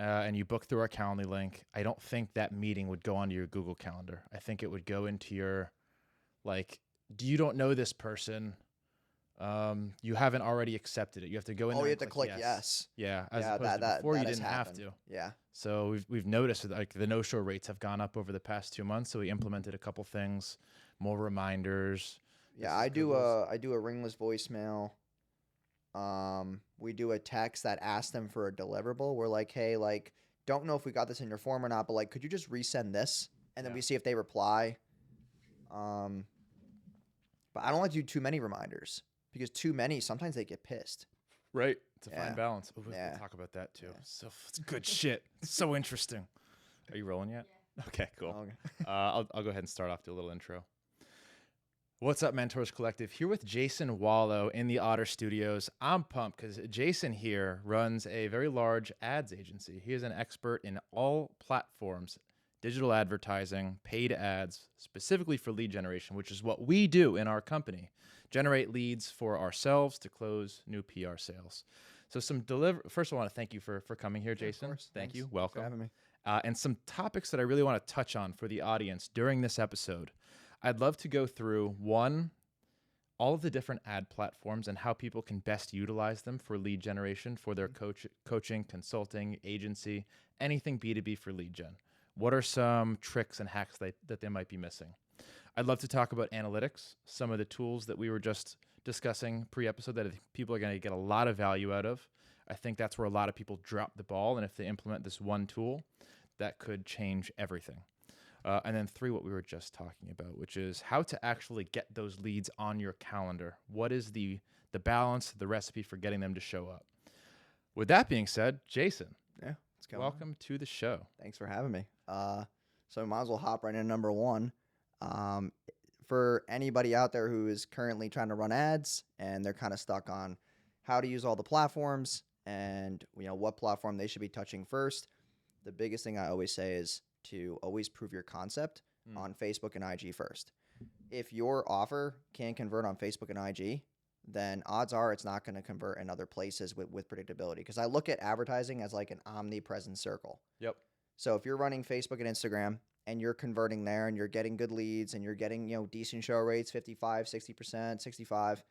and you book through our Calendly link, I don't think that meeting would go onto your Google Calendar. I think it would go into your, like, you don't know this person. You haven't already accepted it. You have to go in Oh, there you and have to click yes. Yeah, as Yeah, opposed to that before you that has didn't have happened. to. Yeah. So we've noticed that, like, the no-show rates have gone up over the past 2 months. So we implemented a couple things, more reminders. Yeah, I do a ringless voicemail. We do a text that asks them for a deliverable. We're like, hey, like, don't know if we got this in your form or not, but like, could you just resend this? And then we see if they reply. Um, but I don't like to do too many reminders because too many, sometimes they get pissed. Right. It's a Yeah. fine balance. We'll talk about that too. So it's good shit. It's so interesting. Are you rolling yet? Yeah. Okay, cool. Okay. I'll go ahead and start off, do a little intro. What's up, Mentors Collective? Here with Jason Wolo in the Otter Studios. I'm pumped because Jason here runs a very large ads agency. He is an expert in all platforms, digital advertising, paid ads, specifically for lead generation, which is what we do in our company. Generate leads for ourselves to close new PR sales. So first, I want to thank you for coming here, Jason. Thank you. Welcome. Thanks for having me. And some topics that I really want to touch on for the audience during this episode. I'd love to go through, one, all of the different ad platforms and how people can best utilize them for lead generation for their coaching, consulting, agency, anything B2B for lead gen. What are some tricks and hacks that they might be missing? I'd love to talk about analytics, some of the tools that we were just discussing pre-episode that I think people are going to get a lot of value out of. I think that's where a lot of people drop the ball, and if they implement this one tool, that could change everything. And then 3, what we were just talking about, which is how to actually get those leads on your calendar. What is the balance, the recipe for getting them to show up? With that being said, Jason, welcome to the show. Thanks for having me. So might as well hop right in number 1. For anybody out there who is currently trying to run ads and they're kind of stuck on how to use all the platforms and what platform they should be touching first, the biggest thing I always say is to always prove your concept on Facebook and IG first. If your offer can convert on Facebook and IG, then odds are it's not going to convert in other places with predictability. Because I look at advertising as like an omnipresent circle. Yep. So if you're running Facebook and Instagram and you're converting there and you're getting good leads and you're getting, decent show rates, 55, 60%, 65,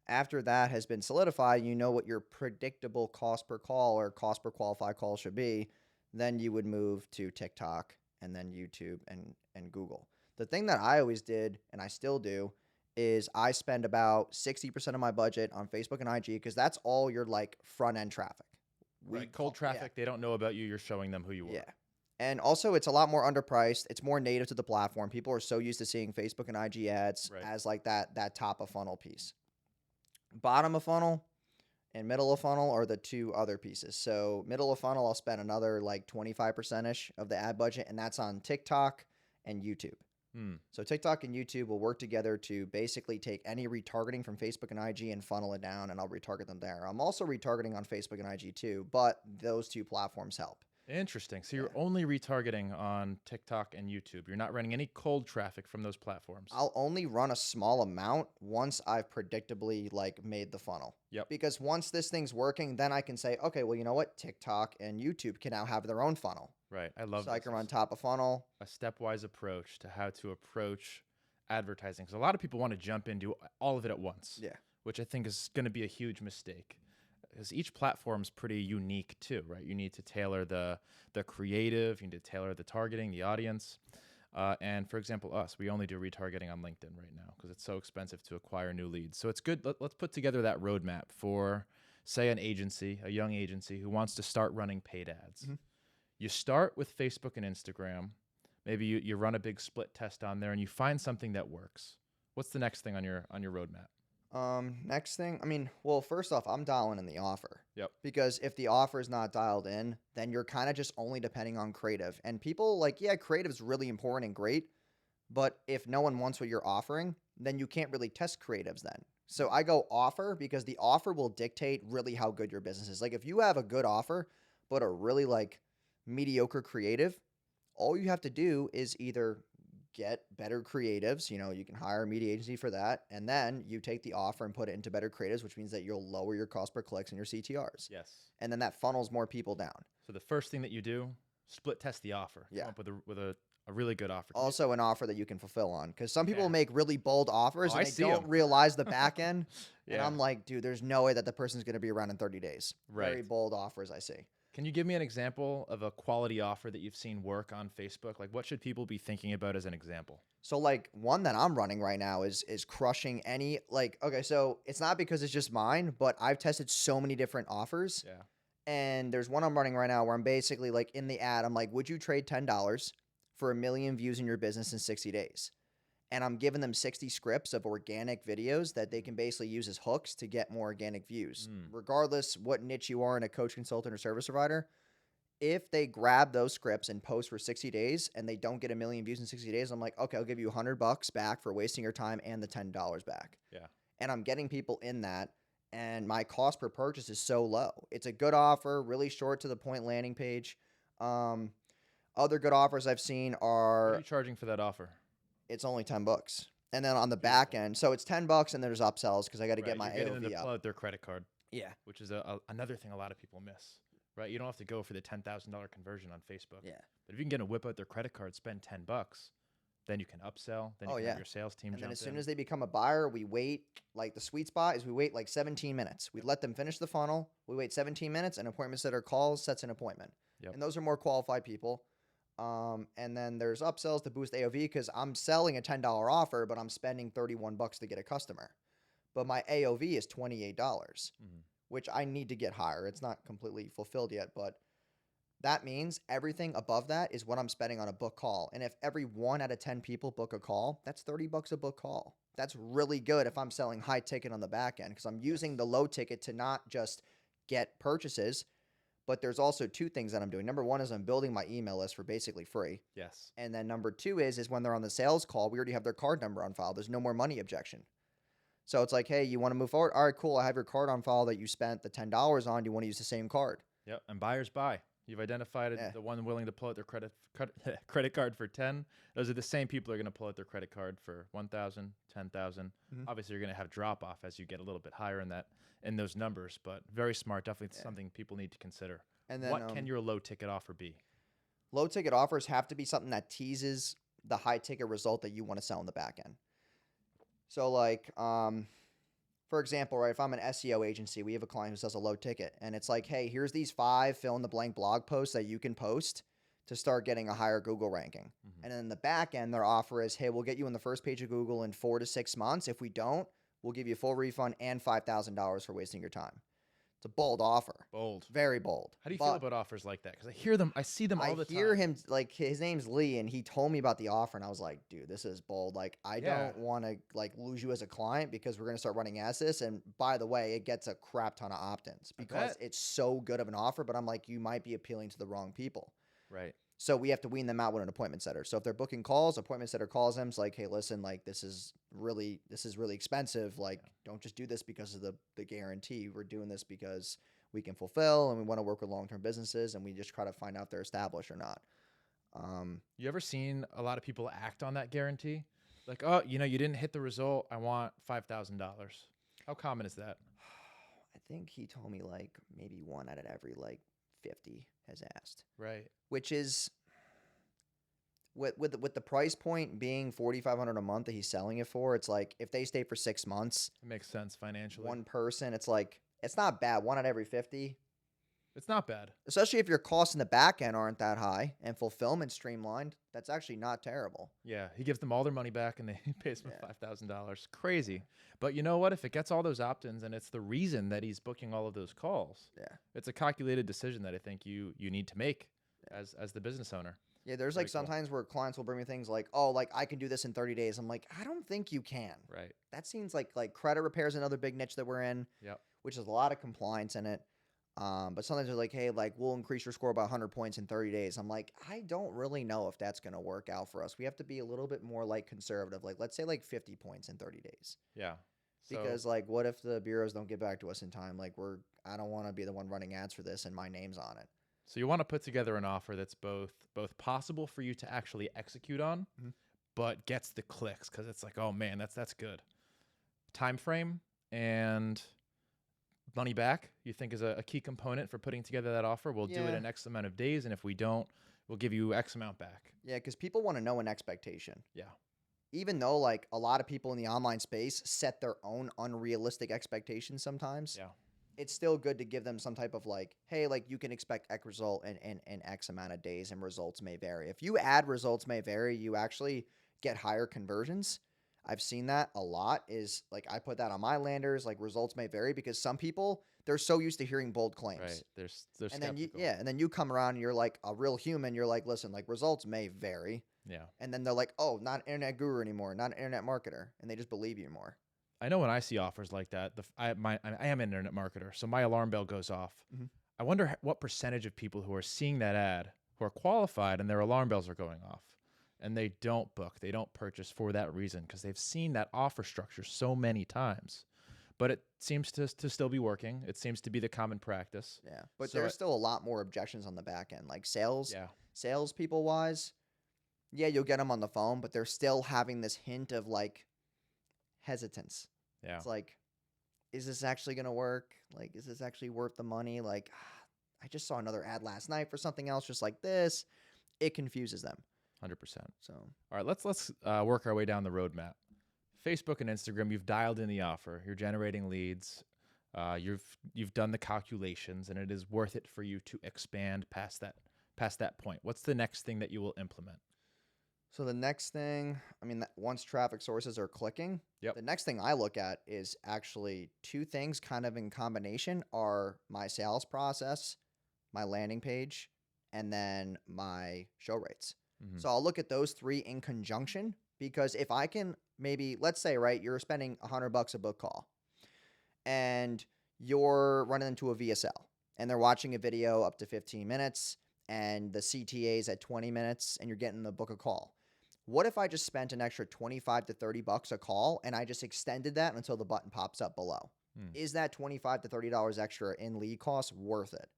after that has been solidified, you know what your predictable cost per call or cost per qualified call should be, then you would move to TikTok and then YouTube and Google. The thing that I always did, and I still do, is I spend about 60% of my budget on Facebook and IG because that's all your like front end traffic. Right, cold traffic. They don't know about you. You're showing them who you are. Yeah. And also it's a lot more underpriced. It's more native to the platform. People are so used to seeing Facebook and IG ads as like that top of funnel piece. Bottom of funnel and middle of funnel are the 2 other pieces. So middle of funnel, I'll spend another like 25%-ish of the ad budget, and that's on TikTok and YouTube. So TikTok and YouTube will work together to basically take any retargeting from Facebook and IG and funnel it down, and I'll retarget them there. I'm also retargeting on Facebook and IG too, but those 2 platforms help. Interesting. So you're only retargeting on TikTok and YouTube. You're not running any cold traffic from those platforms. I'll only run a small amount once I've predictably like made the funnel. Yep. Because once this thing's working, then I can say, okay, well, you know what? TikTok and YouTube can now have their own funnel. Right. I love that. So I can run top of funnel. A stepwise approach to how to approach advertising. Because a lot of people want to jump into all of it at once. Yeah. Which I think is going to be a huge mistake. Because each platform's pretty unique too, right? You need to tailor the creative, you need to tailor the targeting, the audience. And for example, we only do retargeting on LinkedIn right now because it's so expensive to acquire new leads. So it's good. Let's put together that roadmap for, say, an agency, a young agency who wants to start running paid ads. Mm-hmm. You start with Facebook and Instagram. Maybe you run a big split test on there and you find something that works. What's the next thing on your roadmap? Next thing, first off, I'm dialing in the offer. Yep. Because if the offer is not dialed in, then you're kind of just only depending on creative. And people creative is really important and great, but if no one wants what you're offering, then you can't really test creatives then. So I go offer because the offer will dictate really how good your business is. Like if you have a good offer, but a really mediocre creative, all you have to do is either get better creatives. You can hire a media agency for that. And then you take the offer and put it into better creatives, which means that you'll lower your cost per clicks and your CTRs. Yes. And then that funnels more people down. So the first thing that you do, split test the offer. Yeah. Come up with a really good offer. Also an offer that you can fulfill on, because some people Yeah. make really bold offers Oh, and I they see don't 'em. realize the back end. And Yeah. I'm like, dude, there's no way that the person's going to be around in 30 days. Very Right. bold offers I see. Can you give me an example of a quality offer that you've seen work on Facebook? Like, what should people be thinking about as an example? So like one that I'm running right now is crushing any, like, okay, so it's not because it's just mine, but I've tested so many different offers. Yeah. And there's one I'm running right now where I'm basically like in the ad, I'm like, would you trade $10 for 1 million views in your business in 60 days? And I'm giving them 60 scripts of organic videos that they can basically use as hooks to get more organic views. Regardless what niche you are in, a coach, consultant, or service provider, if they grab those scripts and post for 60 days and they don't get 1 million views in 60 days, I'm like, okay, I'll give you $100 back for wasting your time and the $10 back. Yeah. And I'm getting people in that, and my cost per purchase is so low. It's a good offer, really short to the point landing page. Other good offers I've seen What are are, you charging for that offer? it's only $10. And then on the Beautiful. back end, so it's $10 and there's upsells because I got to get Right, my you're getting them to AOV pull up. out their credit card, Yeah. which is another thing a lot of people miss. Right, you don't have to go for the $10,000 conversion on Facebook. Yeah. But if you can get them to whip out their credit card, spend $10, then you can upsell. Then you Oh, can yeah. have your sales team And then jump as soon in. as they become a buyer, we wait, like the sweet spot is we wait like 17 minutes. We let them finish the funnel. We wait 17 minutes, and appointment setter calls, sets an appointment. Yep. And those are more qualified people. And then there's upsells to boost AOV because I'm selling a $10 offer, but I'm spending $31 to get a customer. But my AOV is $28, which I need to get higher. It's not completely fulfilled yet, but that means everything above that is what I'm spending on a book call. And if every 1 out of 10 people book a call, that's $30 a book call. That's really good if I'm selling high ticket on the back end, because I'm using the low ticket to not just get purchases, but there's also 2 things that I'm doing. Number 1 is I'm building my email list for basically free. Yes. And then number 2 is when they're on the sales call, we already have their card number on file. There's no more money objection. So it's like, hey, you want to move forward? All right, cool. I have your card on file that you spent the $10 on. Do you want to use the same card? Yep. And buyers buy. You've identified Yeah. the one willing to pull out their credit card for 10. Those are the same people who are going to pull out their credit card for 1,000, 10,000. Obviously, you're going to have drop off as you get a little bit higher in those numbers, but very smart. Definitely something people need to consider. And then what can your low ticket offer be? Low ticket offers have to be something that teases the high ticket result that you want to sell in the back end. So like, for example, right, if I'm an SEO agency, we have a client who sells a low ticket, and it's like, hey, here's these 5 fill in the blank blog posts that you can post to start getting a higher Google ranking. And then in the back end, their offer is, hey, we'll get you on the first page of Google in 4 to 6 months. If we don't, we'll give you a full refund and $5,000 for wasting your time. It's a bold offer. Bold. Very bold. How do you feel about offers like that? Because I see them all the time. I hear him, like, his name's Lee, and he told me about the offer, and I was like, dude, this is bold. Like, I don't want to, like, lose you as a client because we're going to start running as this. And by the way, it gets a crap ton of opt-ins because it's so good of an offer, but I'm like, you might be appealing to the wrong people. Right. So we have to wean them out with an appointment setter. So if they're booking calls, appointment setter calls them. It's like, hey, listen, like, this is really expensive. Like, don't just do this because of the guarantee. We're doing this because we can fulfill and we want to work with long-term businesses, and we just try to find out if they're established or not. You ever seen a lot of people act on that guarantee? Like, oh, you didn't hit the result. I want $5,000. How common is that? I think he told me like maybe 1 out of every like 50 has asked. Right. Which is with the price point being $4,500 a month that he's selling it for. It's like if they stay for 6 months, It makes sense financially. one person, it's like it's not bad. 1 out of every 50, It's not bad. especially if your costs in the back end aren't that high and fulfillment streamlined. That's actually not terrible. Yeah, he gives them all their money back and he pays them Yeah. $5,000. Crazy. But you know what? If it gets all those opt-ins and it's the reason that he's booking all of those calls, Yeah. it's a calculated decision that I think you need to make as the business owner. Yeah, there's Very like cool. sometimes where clients will bring me things like, oh, like I can do this in 30 days. I'm like, I don't think you can. Right. That seems like credit repair is another big niche that we're in, Yep. which is a lot of compliance in it. But sometimes they're like, hey, like we'll increase your score by 100 points in 30 days. I'm like, I don't really know if that's going to work out for us. We have to be a little bit more like conservative. Like let's say like 50 points in 30 days. Yeah. Because like what if the bureaus don't get back to us in time? Like I don't want to be the one running ads for this and my name's on it. So you want to put together an offer that's both possible for you to actually execute on, but gets the clicks because it's like, oh man, that's good. Time frame and money back, you think is a key component for putting together that offer? We'll do it Yeah. in X amount of days, and if we don't, we'll give you X amount back. Yeah, because people want to know an expectation. Yeah. Even though like a lot of people in the online space set their own unrealistic expectations sometimes, Yeah. it's still good to give them some type of like, hey, like you can expect X result in X amount of days and results may vary. If you add results may vary, you actually get higher conversions. I've seen that a lot is like I put that on my landers, like results may vary because some people they're so used to hearing bold claims. Right. They're And then skeptical. and then you come around and you're like a real human, you're like, listen, like results may vary. Yeah. And then they're like, oh, not an internet guru anymore, not an internet marketer. And they just believe you more. I know when I see offers like that, I am an internet marketer, so my alarm bell goes off. Mhm. I wonder what percentage of people who are seeing that ad who are qualified and their alarm bells are going off, and they don't book, they don't purchase for that reason because they've seen that offer structure so many times. But it seems to still be working. It seems to be the common practice. Yeah. But So there's still a lot more objections on the back end. Like yeah, salespeople wise, yeah, you'll get them on the phone, but they're still having this hint of like hesitance. yeah. It's like, is this actually going to work? Like, is this actually worth the money? Like, I just saw another ad last night for something else just like this. It confuses them. 100%. So, All right, let's work our way down the roadmap. Facebook and Instagram, you've dialed in the offer. You're generating leads. You've done the calculations, and it is worth it for you to expand past that point. What's the next thing that you will implement? so the next thing, I mean, once traffic sources are clicking, Yep. the next thing I look at is actually two things kind of in combination are my sales process, my landing page, and then my show rates. Mhm. So I'll look at those three in conjunction because if I can maybe, let's say, right, you're spending $100 a book call and you're running into a VSL and they're watching a video up to 15 minutes and the CTA is at 20 minutes and you're getting the book a call. What if I just spent an extra 25 to 30 bucks a call and I just extended that until the button pops up below? Is that 25 to $30 extra in lead costs worth it?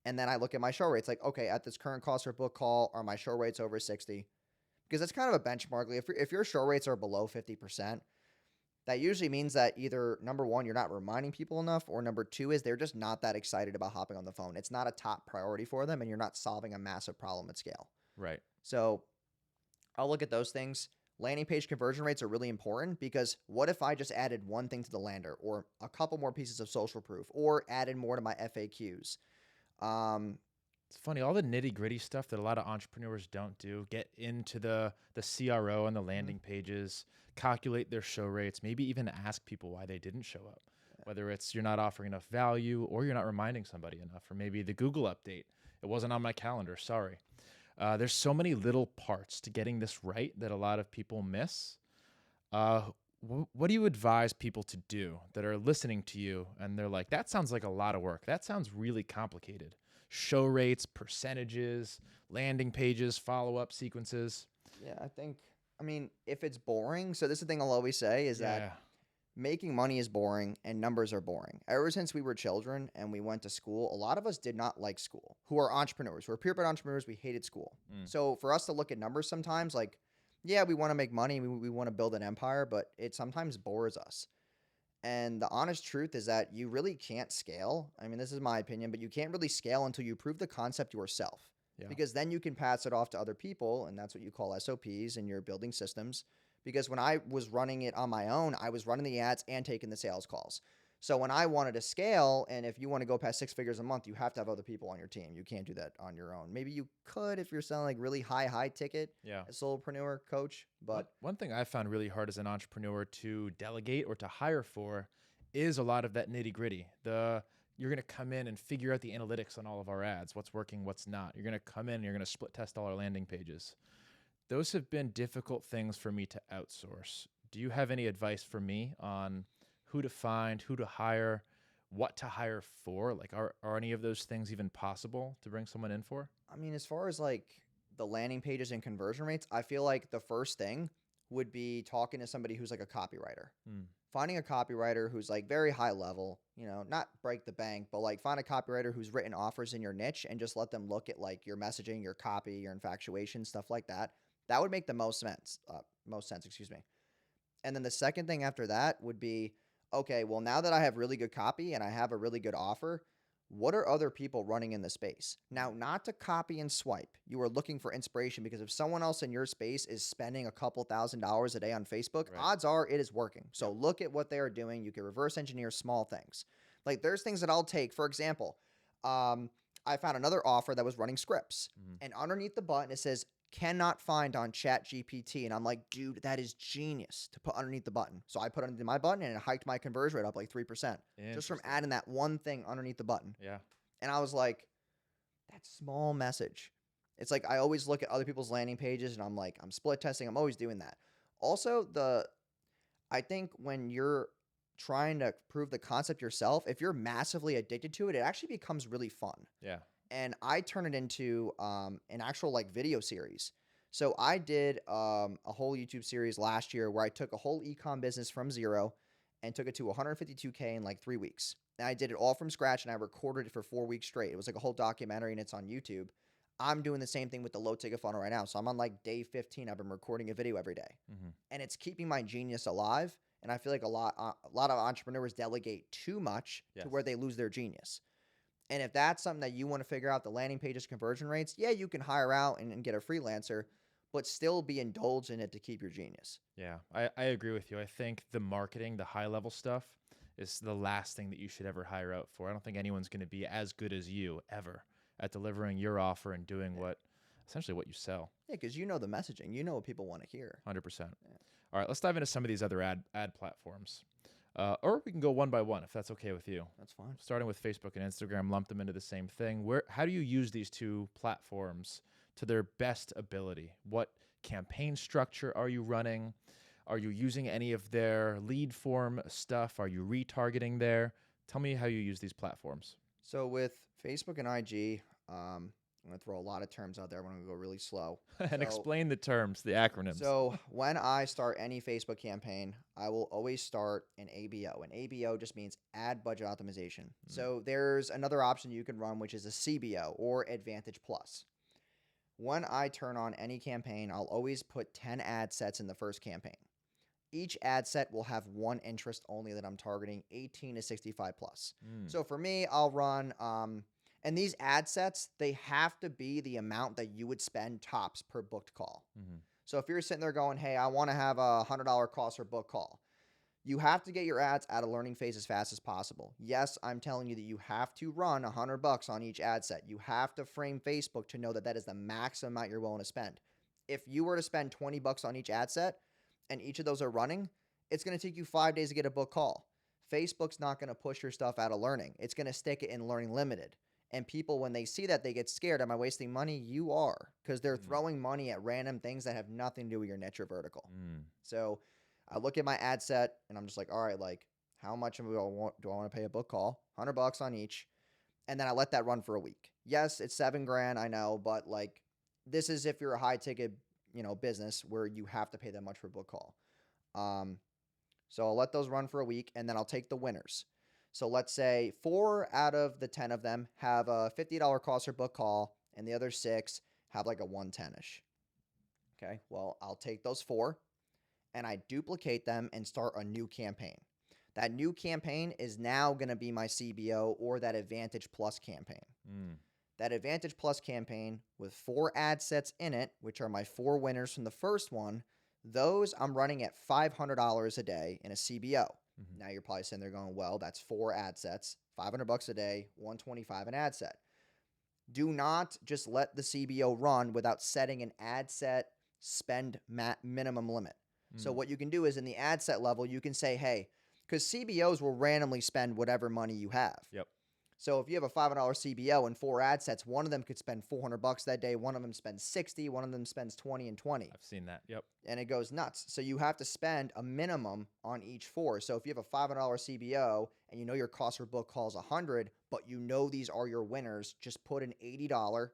And then I look at my show rates like, okay, at this current cost per book call, are my show rates over 60? Because that's kind of a benchmark. Like if your show rates are below 50%, that usually means that either number one, you're not reminding people enough, or number two is they're just not that excited about hopping on the phone. It's not a top priority for them and you're not solving a massive problem at scale. Right. So I'll look at those things. Landing page conversion rates are really important because what if I just added one thing to the lander or a couple more pieces of social proof or added more to my FAQs? It's funny, all the nitty gritty stuff that a lot of entrepreneurs don't do. Get into the CRO and the landing pages, calculate their show rates, maybe even ask people why they didn't show up. Whether it's you're not offering enough value or you're not reminding somebody enough, or maybe the Google update. It wasn't on my calendar, sorry. There's so many little parts to getting this right that a lot of people miss. What do you advise people to do that are listening to you and they're like, that sounds like a lot of work. That sounds really complicated. Show rates, percentages, landing pages, follow-up sequences. Yeah, I mean, if it's boring, so this is the thing I'll always say is that making money is boring and numbers are boring. Ever since we were children and we went to school, a lot of us did not like school, who are entrepreneurs, who are purebred entrepreneurs. We hated school. So for us to look at numbers sometimes, like, yeah, we want to make money. We want to build an empire, but it sometimes bores us. And the honest truth is that you really can't scale. I mean, this is my opinion, but you can't really scale until you prove the concept yourself. Yeah. Because then you can pass it off to other people, and that's what you call SOPs, and you're building systems. Because when I was running it on my own, I was running the ads and taking the sales calls. So when I wanted to scale, and if you want to go past 6 figures a month, you have to have other people on your team. You can't do that on your own. Maybe you could if you're selling like really high ticket, a solopreneur coach. But one thing I found really hard as an entrepreneur to delegate or to hire for is a lot of that nitty gritty. You're going to come in and figure out the analytics on all of our ads, what's working, what's not. You're going to come in and you're going to split test all our landing pages. Those have been difficult things for me to outsource. Do you have any advice for me on who to find, who to hire, what to hire for? Like, are any of those things even possible to bring someone in for? I mean, as far as like the landing pages and conversion rates, I feel like the first thing would be talking to somebody who's like a copywriter. Finding a copywriter who's like very high level, not break the bank, but like find a copywriter who's written offers in your niche and just let them look at like your messaging, your copy, your infatuation, stuff like that. That would make the most sense, excuse me. And then the second thing after that would be, okay, well, now that I have really good copy and I have a really good offer, what are other people running in the space? Now, not to copy and swipe. You are looking for inspiration because if someone else in your space is spending a couple $1,000s a day on Facebook, Right. odds are it is working. So Yep. look at what they are doing. You can reverse engineer small things. Like there's things that I'll take. For example, um, I found another offer that was running scripts, Mhm. and underneath the button it says cannot find on Chat GPT, and I'm like, dude, that is genius to put underneath the button. So I put underneath my button, and it hiked my conversion rate up like 3% just from Interesting. adding that one thing underneath the button. Yeah. And I was like, that small message. It's like I always look at other people's landing pages and I'm like, I'm split testing. I'm always doing that. Also, I think when you're trying to prove the concept yourself, if you're massively addicted to it, it actually becomes really fun. Yeah. And I turn it into an actual like video series. So I did a whole YouTube series last year where I took a whole ecom business from zero and took it to 152K in like 3 weeks. And I did it all from scratch and I recorded it for 4 weeks straight. It was like a whole documentary and it's on YouTube. I'm doing the same thing with the low ticket funnel right now. So I'm on like day 15. I've been recording a video every day, Hmm. and it's keeping my genius alive. And I feel like a lot of entrepreneurs delegate too much Yes. to where they lose their genius. And if that's something that you want to figure out, the landing pages conversion rates, yeah, you can hire out and get a freelancer, but still be indulged in it to keep your genius. Yeah, I agree with you. I think the marketing, the high level stuff, is the last thing that you should ever hire out for. I don't think anyone's going to be as good as you ever at delivering your offer and doing Yeah. essentially what you sell. Yeah, because you know the messaging, you know what people want to hear. 100%. Yeah. All right, let's dive into some of these other ad platforms. Or we can go one by one if that's okay with you. That's fine. Starting with Facebook and Instagram, lump them into the same thing. How do you use these two platforms to their best ability? What campaign structure are you running? Are you using any of their lead form stuff? Are you retargeting there? Tell me how you use these platforms. So with Facebook and IG, I'm going to throw a lot of terms out there. I'm going to go really slow. And So- explain the terms, the acronyms. So when I start any Facebook campaign, I will always start an ABO. An ABO just means ad budget optimization. So there's another option you can run, which is a CBO or Advantage Plus. When I turn on any campaign, I'll always put 10 ad sets in the first campaign. Each ad set will have one interest only that I'm targeting, 18 to 65 plus. Mm. So for me, I'll run, and these ad sets, they have to be the amount that you would spend tops per booked call. Mhm. So if you're sitting there going, hey, I want to have a $100 cost per book call, you have to get your ads out of learning phase as fast as possible. Yes, I'm telling you that you have to run $100 on each ad set. You have to frame Facebook to know that that is the maximum amount you're willing to spend. If you were to spend $20 on each ad set and each of those are running, it's going to take you 5 days to get a book call. Facebook's not going to push your stuff out of learning. It's going to stick it in learning limited. And people, when they see that, they get scared. Am I wasting money? You are, because they're throwing money at random things that have nothing to do with your niche or vertical. So I look at my ad set and I'm just like, all right, like how much do I want to pay a book call? $100 on each. And then I let that run for a week. Yes, it's $7,000, I know, but like this is if you're a high ticket, business where you have to pay that much for a book call. So I'll let those run for a week and then I'll take the winners. So let's say 4 out of the 10 of them have a $50 cost per book call and the other 6 have like a 110-ish. Okay, well, I'll take those 4 and I duplicate them and start a new campaign. That new campaign is now going to be my CBO or that Advantage Plus campaign. That Advantage Plus campaign with 4 ad sets in it, which are my 4 winners from the first one, those I'm running at $500 a day in a CBO. Mhm. Now you're probably sitting there going, well, that's 4 ad sets, $500 a day, $125 an ad set. Do not just let the CBO run without setting an ad set spend minimum limit. So what you can do is in the ad set level, you can say, hey, because CBOs will randomly spend whatever money you have. Yep. So if you have a $500 CBO and 4 ad sets, one of them could spend $400 that day. One of them spends 60. One of them spends 20 and 20. I've seen that. Yep. And it goes nuts. So you have to spend a minimum on each 4. So if you have a $500 CBO and you know your cost per book call is 100, but you know these are your winners, just put an $80,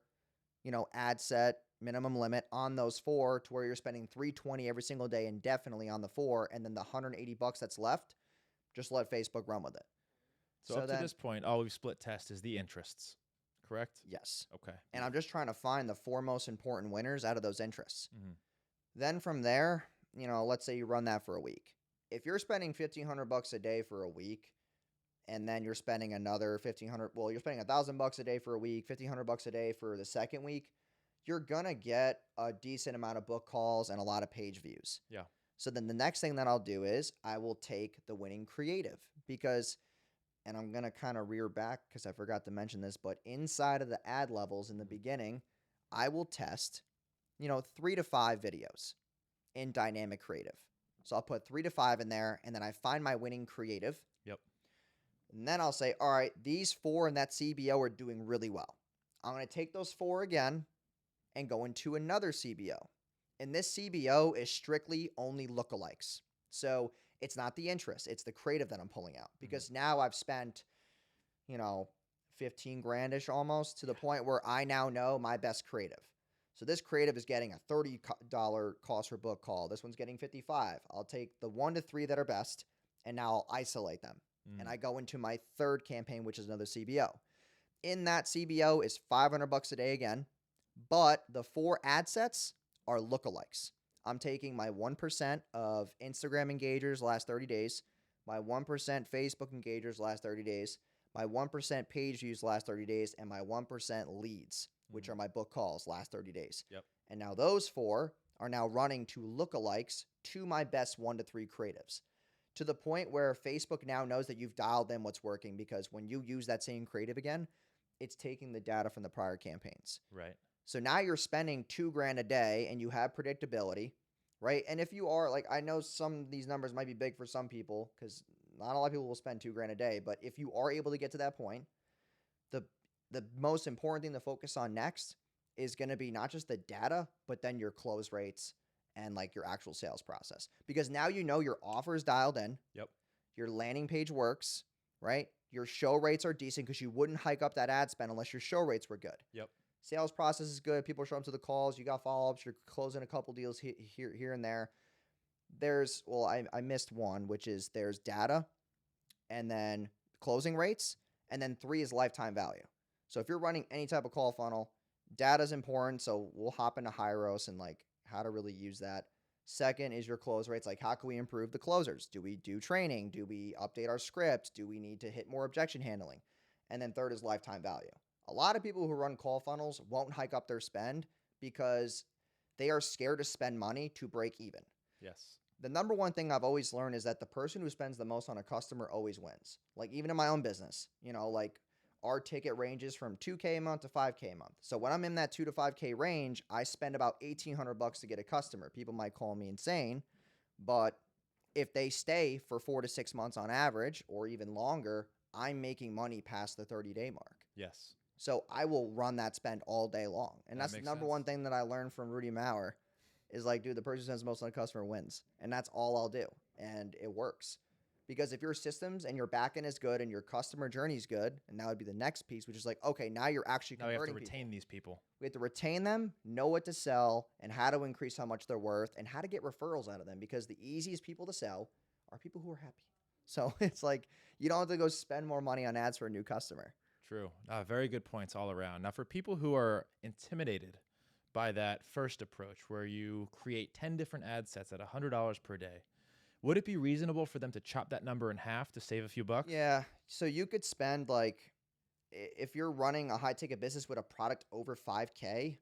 ad set minimum limit on those 4 to where you're spending $320 every single day indefinitely on the 4, and then the $180 that's left, just let Facebook run with it. So up to this point, all we've split test is the interests, correct? Yes. Okay. And I'm just trying to find the 4 most important winners out of those interests. Mhm. Then from there, let's say you run that for a week. if you're spending $1,500 a day for a week, and then you're spending another 1,500, well, you're spending $1,000 a day for a week, $1,500 a day for the second week, you're gonna get a decent amount of book calls and a lot of page views. Yeah. So then the next thing that I'll do is I will take the winning creative because, and I'm gonna kind of rear back because I forgot to mention this, but inside of the ad levels in the beginning, I will test, 3 to 5 videos in dynamic creative. So I'll put 3 to 5 in there, and then I find my winning creative. Yep. And then I'll say, all right, these 4 in that CBO are doing really well. I'm going to take those 4 again and go into another CBO. And this CBO is strictly only lookalikes. So it's not the interest, it's the creative that I'm pulling out. Because now I've spent, 15 grandish almost to the point where I now know my best creative. So this creative is getting a $30 cost per book call. This one's getting 55. I'll take the 1 to 3 that are best, and now I'll isolate them. And I go into my third campaign, which is another CBO. In that CBO is $500 a day again, but the 4 ad sets are lookalikes. I'm taking my 1% of Instagram engagers last 30 days, my 1% Facebook engagers last 30 days, my 1% page views last 30 days, and my 1% leads, which are my book calls last 30 days. Yep. And now those 4 are now running to lookalikes to my best 1 to 3 creatives, to the point where Facebook now knows that you've dialed in what's working, because when you use that same creative again, it's taking the data from the prior campaigns. Right. So now you're spending $2,000 a day and you have predictability, right? And if you are, like, I know some of these numbers might be big for some people because not a lot of people will spend $2,000 a day, but if you are able to get to that point, the most important thing to focus on next is going to be not just the data, but then your close rates and like your actual sales process. Because now you know your offer is dialed in. Yep. Your landing page works, right? Your show rates are decent because you wouldn't hike up that ad spend unless your show rates were good. Yep. Sales process is good. People show up to the calls. You got follow-ups. You're closing a couple deals here and there. I missed one, which is there's data and then closing rates, and then 3 is lifetime value. So if you're running any type of call funnel, data is important. So we'll hop into Hyros and like how to really use that. Second is your close rates. Like, how can we improve the closers? Do we do training? Do we update our scripts? Do we need to hit more objection handling? And then third is lifetime value. A lot of people who run call funnels won't hike up their spend because they are scared to spend money to break even. Yes. The number one thing I've always learned is that the person who spends the most on a customer always wins. Like, even in my own business, like our ticket ranges from $2K a month to $5K a month. So when I'm in that $2 to $5K range, I spend about $1,800 to get a customer. People might call me insane, but if they stay for 4 to 6 months on average, or even longer, I'm making money past the 30-day mark. Yes. So I will run that spend all day long. And That that's the makes number sense. one thing that I learned from Rudy Maurer is like, dude, the person who spends the most on a customer wins. And that's all I'll do. And it works. Because if your systems and your backend is good and your customer journey is good, and that would be the next piece, which is like, okay, now you're actually Now we converting have to retain people. these people. We have to retain them, know what to sell, and how to increase how much they're worth, and how to get referrals out of them. Because the easiest people to sell are people who are happy. So it's like, you don't have to go spend more money on ads for a new customer. True. Very good points all around. Now, for people who are intimidated by that first approach where you create 10 different ad sets at $100 per day, would it be reasonable for them to chop that number in half to save a few bucks? Yeah. So you could spend like, if you're running a high ticket business with a product over 5K,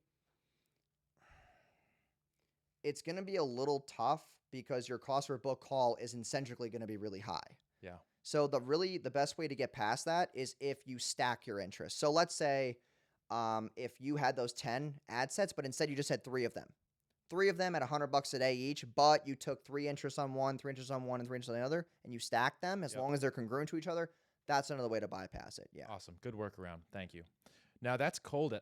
it's going to be a little tough because your cost per book call is essentially going to be really high. Yeah. So the best way to get past that is if you stack your interests. So let's say if you had those 10 ad sets, but instead you just had 3 of them. 3 of them at $100 a day each, but you took 3 interests on one, 3 interests on one, and 3 interests on the other, and you stack them as long as they're congruent to each other. That's another way to bypass it. Yeah. Awesome. Good workaround. Thank you. Now, that's cold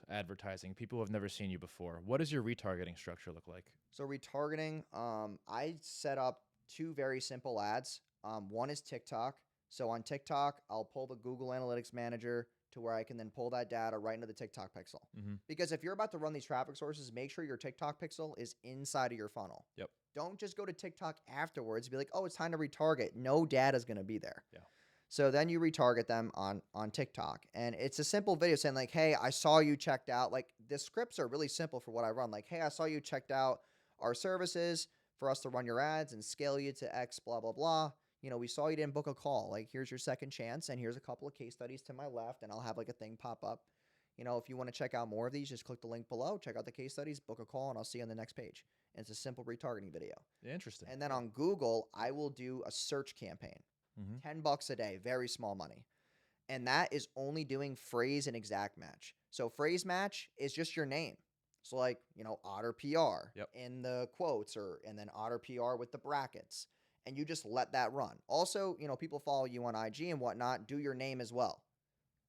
advertising. People who have never seen you before. What does your retargeting structure look like? So retargeting, I set up 2 very simple ads. One is TikTok. So on TikTok, I'll pull the Google Analytics Manager to where I can then pull that data right into the TikTok pixel. Mm-hmm. Because if you're about to run these traffic sources, make sure your TikTok pixel is inside of your funnel. Yep. Don't just go to TikTok afterwards and be like, oh, it's time to retarget. No data is going to be there. Yeah. So then you retarget them on TikTok. And it's a simple video saying like, hey, I saw you checked out. Like, the scripts are really simple for what I run. Like, hey, I saw you checked out our services. for us to run your ads and scale you to X, blah, blah, blah. We saw you didn't book a call. Like, here's your second chance, and here's a couple of case studies to my left, and I'll have like a thing pop up. If you want to check out more of these, just click the link below, check out the case studies, book a call, and I'll see you on the next page. And it's a simple retargeting video. Interesting. And then on Google, I will do a search campaign, $10 a day, very small money. And that is only doing phrase and exact match. So phrase match is just your name. So like, Otter PR in the quotes and then Otter PR with the brackets. And you just let that run. Also, people follow you on IG and whatnot, do your name as well.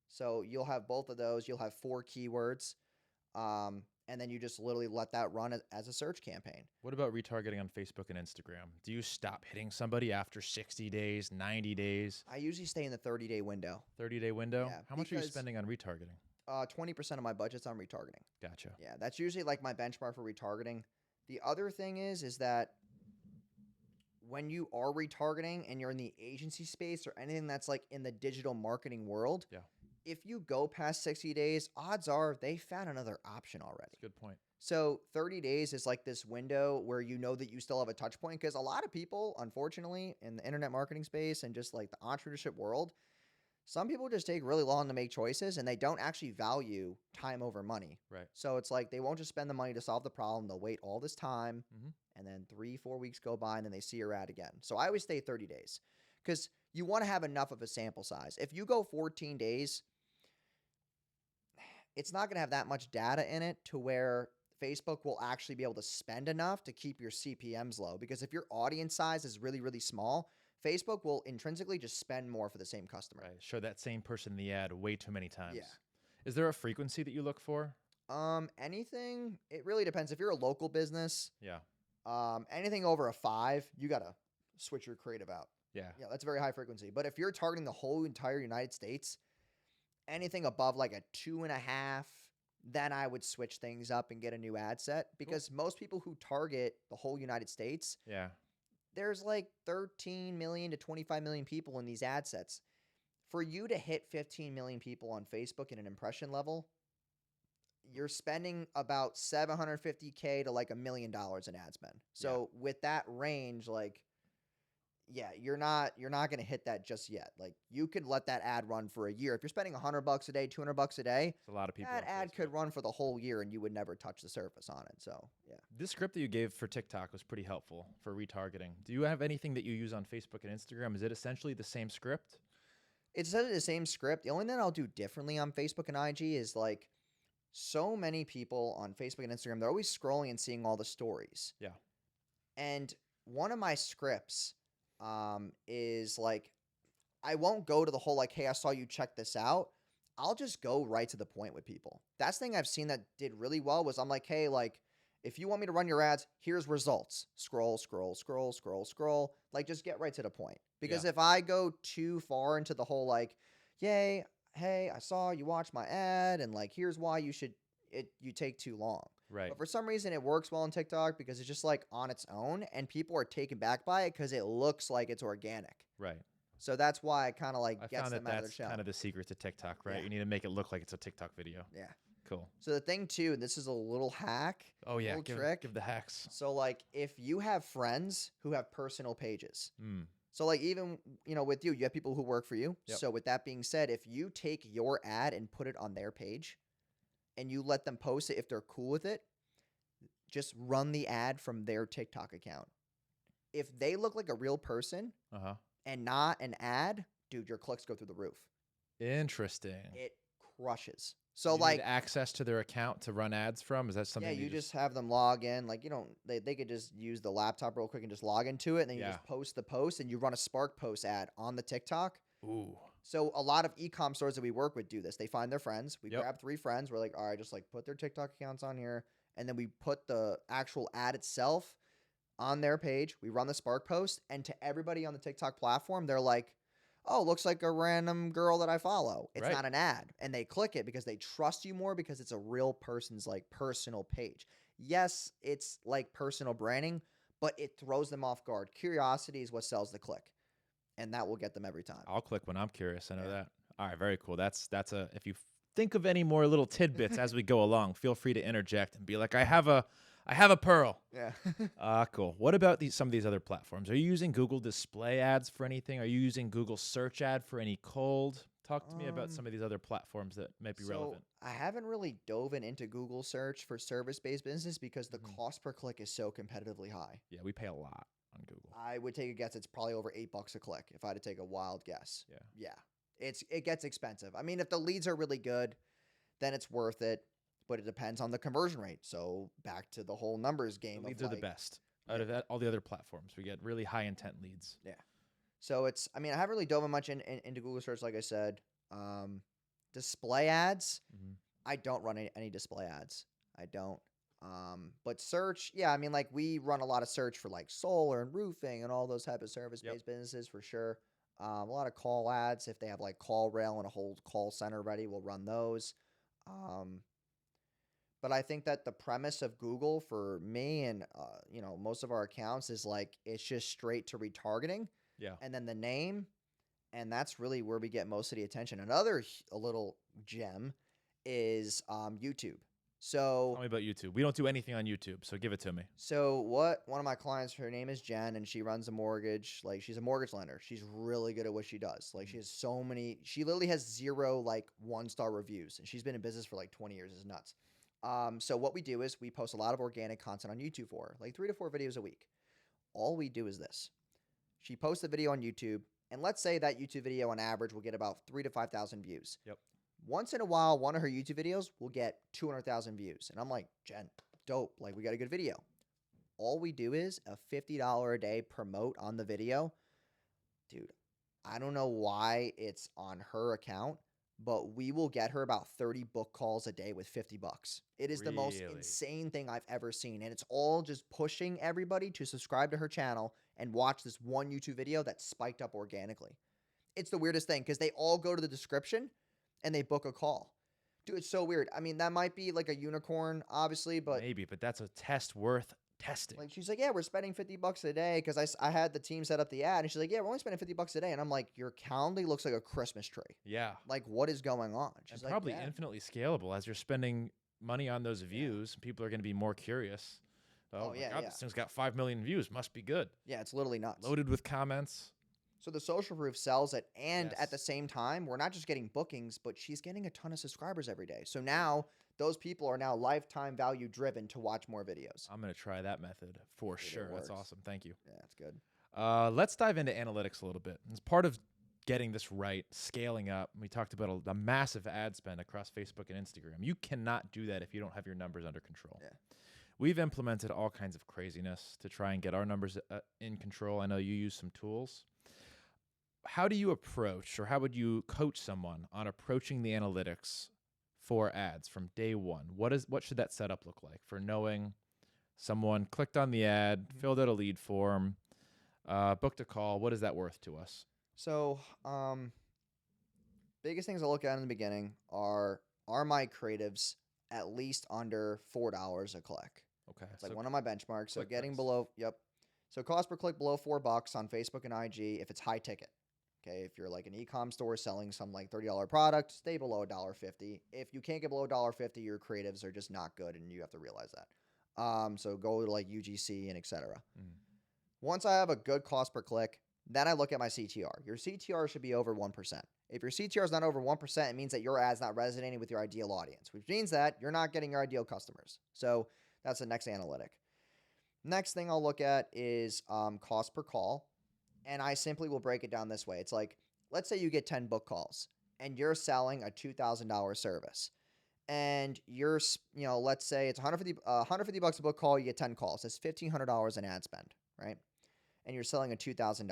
So you'll have both of those. You'll have 4 keywords. And then you just literally let that run as a search campaign. What about retargeting on Facebook and Instagram? Do you stop hitting somebody after 60 days, 90 days? I usually stay in the 30-day window. 30-day window? Yeah, How much are you spending on retargeting? 20% of my budget's on retargeting. Gotcha. Yeah, that's usually like my benchmark for retargeting. The other thing is that when you are retargeting and you're in the agency space or anything that's like in the digital marketing world, if you go past 60 days, odds are they found another option already. That's a good point. So 30 days is like this window where you know that you still have a touch point, because a lot of people, unfortunately, in the internet marketing space and just like the entrepreneurship world, some people just take really long to make choices and they don't actually value time over money. Right. So it's like they won't just spend the money to solve the problem. They'll wait all this time and then 3-4 weeks go by and then they see your ad again. So I always stay 30 days because you want to have enough of a sample size. If you go 14 days, it's not going to have that much data in it to where Facebook will actually be able to spend enough to keep your CPMs low. Because if your audience size is really, really small, Facebook will intrinsically just spend more for the same customer. Right. Show that same person in the ad way too many times. Yeah. Is there a frequency that you look for? Anything. It really depends. If you're a local business, anything over a 5, you got to switch your creative out. Yeah. Yeah, that's very high frequency. But if you're targeting the whole entire United States, anything above like a 2.5, then I would switch things up and get a new ad set, because most people who target the whole United States, there's like 13 million to 25 million people in these ad sets. For you to hit 15 million people on Facebook in an impression level, you're spending about $750K to like $1 million in ad spend. So with that range, like, yeah, you're not going to hit that just yet. Like, you could let that ad run for a year. If you're spending $100 a day, $200 a day, it's a lot of people. That ad could run for the whole year and you would never touch the surface on it. So, yeah. This script that you gave for TikTok was pretty helpful for retargeting. Do you have anything that you use on Facebook and Instagram? Is it essentially the same script? It's essentially the same script. The only thing I'll do differently on Facebook and IG is like, so many people on Facebook and Instagram, they're always scrolling and seeing all the stories. Yeah. And one of my scripts is like, I won't go to the whole like, hey, I saw you, check this out. I'll just go right to the point with people. That's the thing I've seen that did really well was I'm like, hey, like, if you want me to run your ads, here's results. Scroll, scroll, scroll, scroll, scroll. Like, just get right to the point. Because if I go too far into the whole like, yay, hey, I saw you watch my ad and like, here's why you take too long. Right. But for some reason it works well on TikTok because it's just like on its own and people are taken back by it because it looks like it's organic. Right. So that's why it kind of like gets them out of their shell. That's kind of the secret to TikTok, right? You need to make it look like it's a TikTok video. Yeah. Cool. So the thing too, this is a little hack. Oh yeah, little trick. Give the hacks. So like if you have friends who have personal pages, so like even, with you have people who work for you. Yep. So with that being said, if you take your ad and put it on their page and you let them post it, if they're cool with it, just run the ad from their TikTok account. If they look like a real person and not an ad, dude, your clicks go through the roof. Interesting. It crushes. So you like need access to their account to run ads from? Is that something? Yeah, you just have them log in. Like, they could just use the laptop real quick and just log into it. And then you just post the post and you run a Spark Post ad on the TikTok. Ooh. So a lot of e-com stores that we work with do this. They find their friends. We grab 3 friends. We're like, all right, just like put their TikTok accounts on here. And then we put the actual ad itself on their page. We run the Spark Post. And to everybody on the TikTok platform, they're like, oh, looks like a random girl that I follow. It's not an ad. And they click it because they trust you more because it's a real person's like personal page. Yes, it's like personal branding, but it throws them off guard. Curiosity is what sells the click. And that will get them every time. I'll click when I'm curious. I know that. All right, very cool. That's if you think of any more little tidbits as we go along, feel free to interject and be like, I have a I have a pearl. Yeah. Cool. What about some of these other platforms? Are you using Google Display Ads for anything? Are you using Google Search Ad for any cold? Talk to me about some of these other platforms that might be So relevant. I haven't really dove into Google search for service-based business because the Mhm. cost per click is so competitively high. Yeah, we pay a lot on Google. I would take a guess it's probably over $8 a click if I had to take a wild guess. Yeah. Yeah. It gets expensive. I mean, if the leads are really good, then it's worth it, but it depends on the conversion rate. So back to the whole numbers The game of leads are the like, best out yeah, of all the other platforms. We get really high intent leads. yeah. So I mean, I haven't really dove much into Google search, like I said. Um, Display ads, Mhm. I don't run any display ads. I don't. But search, yeah, I mean, like we run a lot of search for like solar and roofing and all those type of Yep. service-based businesses for sure. A lot of call ads. If they have like call rail and a whole call center ready, we'll run those. Um, but I think that the premise of Google for me and most of our accounts is like it's just straight to retargeting, Yeah. and then the name, and that's really where we get most of the attention. Another a little gem is YouTube. Tell So me about YouTube. We don't do anything on YouTube, so give it to me. what one of my clients, her name is Jen, and she runs a mortgage. Like she's a mortgage lender. She's really good at what she does. Like she has so many. She literally has zero like 1-star reviews, and she's been in business for like 20 years. It's nuts. So what we do is we post a lot of organic content on YouTube for her, like 3 to 4 videos a week. All we do is this. She posts a video on YouTube, and let's say that YouTube video on average will get about 3 to 5,000 views. Yep. Once in a while, one of her YouTube videos will get 200,000 views. And I'm like, Jen, dope. Like, we got a good video. All we do is a $50 a day promote on the video. Dude, I don't know why it's on her account, but we will get her about 30 book calls a day with $50. It is the most Really? insane thing I've ever seen. And it's all just pushing everybody to subscribe to her channel and watch this one YouTube video that's spiked up organically. It's the weirdest thing because they all go to the description and they book a call. Dude, it's so weird. I mean, that might be like a unicorn, obviously, but Maybe, but that's a test worth testing. like she's like, yeah, we're spending $50 a day because I had the team set up the ad, and she's like, yeah, we're only spending $50 a day, and I'm like, your calendar looks like a Christmas tree. Yeah. Like, what is going on? And She's like, probably yeah. infinitely scalable as you're spending money on those views. People are going to be more curious. Oh, my yeah, God, yeah. this thing's got 5 million views. Must be good. Yeah, it's literally nuts. Loaded with comments. So the social proof sells it, and at the Yes. same time, we're not just getting bookings, but she's getting a ton of subscribers every day. So now those people are now lifetime value driven to watch more videos. I'm going to try that method for Dude, it sure. That's works. awesome. Thank you. Yeah, it's good. Let's dive into analytics a little bit. As part of getting this right, scaling up, we talked about a massive ad spend across Facebook and Instagram. You cannot do that if you don't have your numbers under control. Yeah. We've implemented all kinds of craziness to try and get our numbers in control. I know you use some tools. How do you approach, or how would you coach someone on approaching the analytics for ads from day one? What should that setup look like for knowing someone clicked on the ad, filled out a lead form, booked a call? What is that worth to us? So, biggest things I look at in the beginning are my creatives at least under $4 a click? Okay. It's like one of my benchmarks. So click getting price. below, yep. So cost per click below $4 on Facebook and IG if it's high ticket. Okay, if you're like an e-com store selling some like $30 product, stay below $1.50. If you can't get below $1.50, your creatives are just not good, and you have to realize that. So go to like UGC and etc. Mm. Once I have a good cost per click, then I look at my CTR. Your CTR should be over 1%. If your CTR is not over 1%, it means that your ad's not resonating with your ideal audience, which means that you're not getting your ideal customers. So that's the next analytic. Next thing I'll look at is cost per call. And I simply will break it down this way. It's like, let's say you get 10 book calls and you're selling a $2,000 service. And you're, let's say it's $150 a book call, you get 10 calls. That's $1,500 in ad spend, right? And you're selling a $2,000.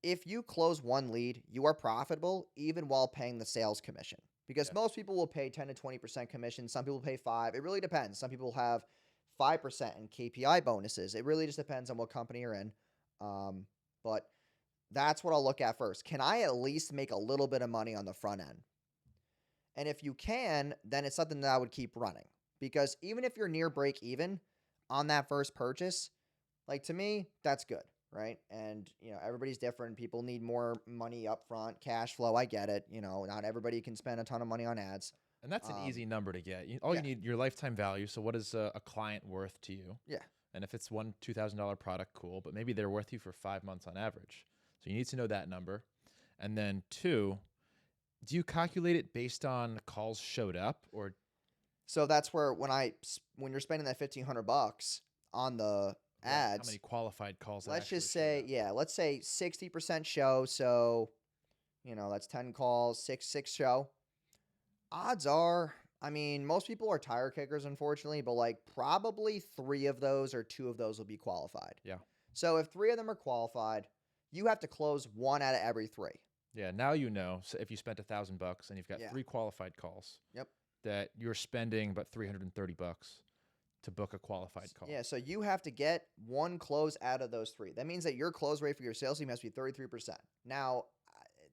If you close one lead, you are profitable even while paying the sales commission. Because most people will pay 10 to 20% commission. Some people pay 5%. It really depends. Some people have 5% in KPI bonuses. It really just depends on what company you're in. But that's what I'll look at first. Can I at least make a little bit of money on the front end? And if you can, then it's something that I would keep running. Because even if you're near break even on that first purchase, like to me, that's good, right? And, everybody's different. People need more money up front, cash flow. I get it. Not everybody can spend a ton of money on ads. And that's an easy number to get. All you Yeah, need your lifetime value. So what is a client worth to you? yeah. And if it's one $2,000 product, cool. But maybe they're worth you for 5 months on average. So you need to know that number. And then two, do you calculate it based on calls showed up or So that's where when you're spending that $1,500 on the right, how many ads, qualified calls that let's actually just showed say, up? yeah, let's say 60% show. So, that's 10 calls, six show. Odds are, I mean, most people are tire kickers, unfortunately, but like probably three of those or two of those will be qualified. Yeah. So if three of them are qualified, you have to close one out of every three. Yeah. Now you know. So if you spent $1,000 and you've got Yeah. 3 qualified calls, Yep. that you're spending about $330 to book a qualified call. Yeah, so you have to get one close out of those three. That means that your close rate for your sales team has to be 33%. Now,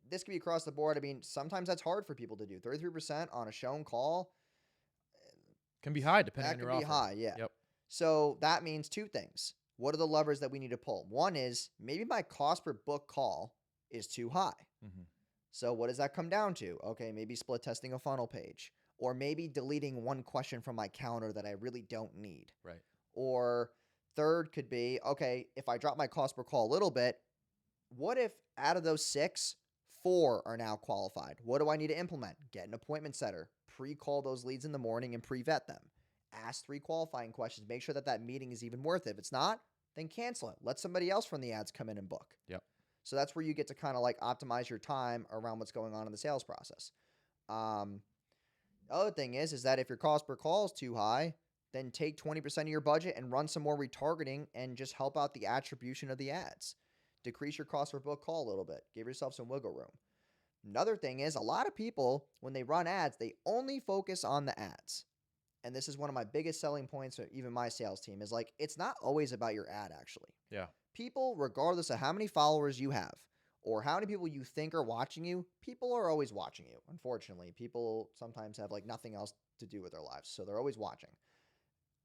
this could be across the board. I mean, sometimes that's hard for people to do. 33% on a shown call, Can be high depending that on could your be offer. high, yeah. Yep. So that means two things. What are the levers that we need to pull? One is maybe my cost per book call is too high. Mm-hmm. So what does that come down to? Okay, maybe split testing a funnel page, or maybe deleting one question from my counter that I really don't need. Right. Or third could be, okay, if I drop my cost per call a little bit, what if out of those 6, 4 are now qualified? What do I need to implement? Get an appointment setter, pre-call those leads in the morning and pre-vet them. Ask 3 qualifying questions. Make sure that that meeting is even worth it. If it's not, then cancel it. Let somebody else from the ads come in and book. Yep. So that's where you get to kind of like optimize your time around what's going on in the sales process. The other thing is that if your cost per call is too high, then take 20% of your budget and run some more retargeting and just help out the attribution of the ads. Decrease your cost per book call a little bit. Give yourself some wiggle room. Another thing is a lot of people, when they run ads, they only focus on the ads. And this is one of my biggest selling points, or even my sales team, is like, it's not always about your ad, actually. Yeah. People, regardless of how many followers you have or how many people you think are watching you, people are always watching you. Unfortunately, people sometimes have like nothing else to do with their lives, so they're always watching.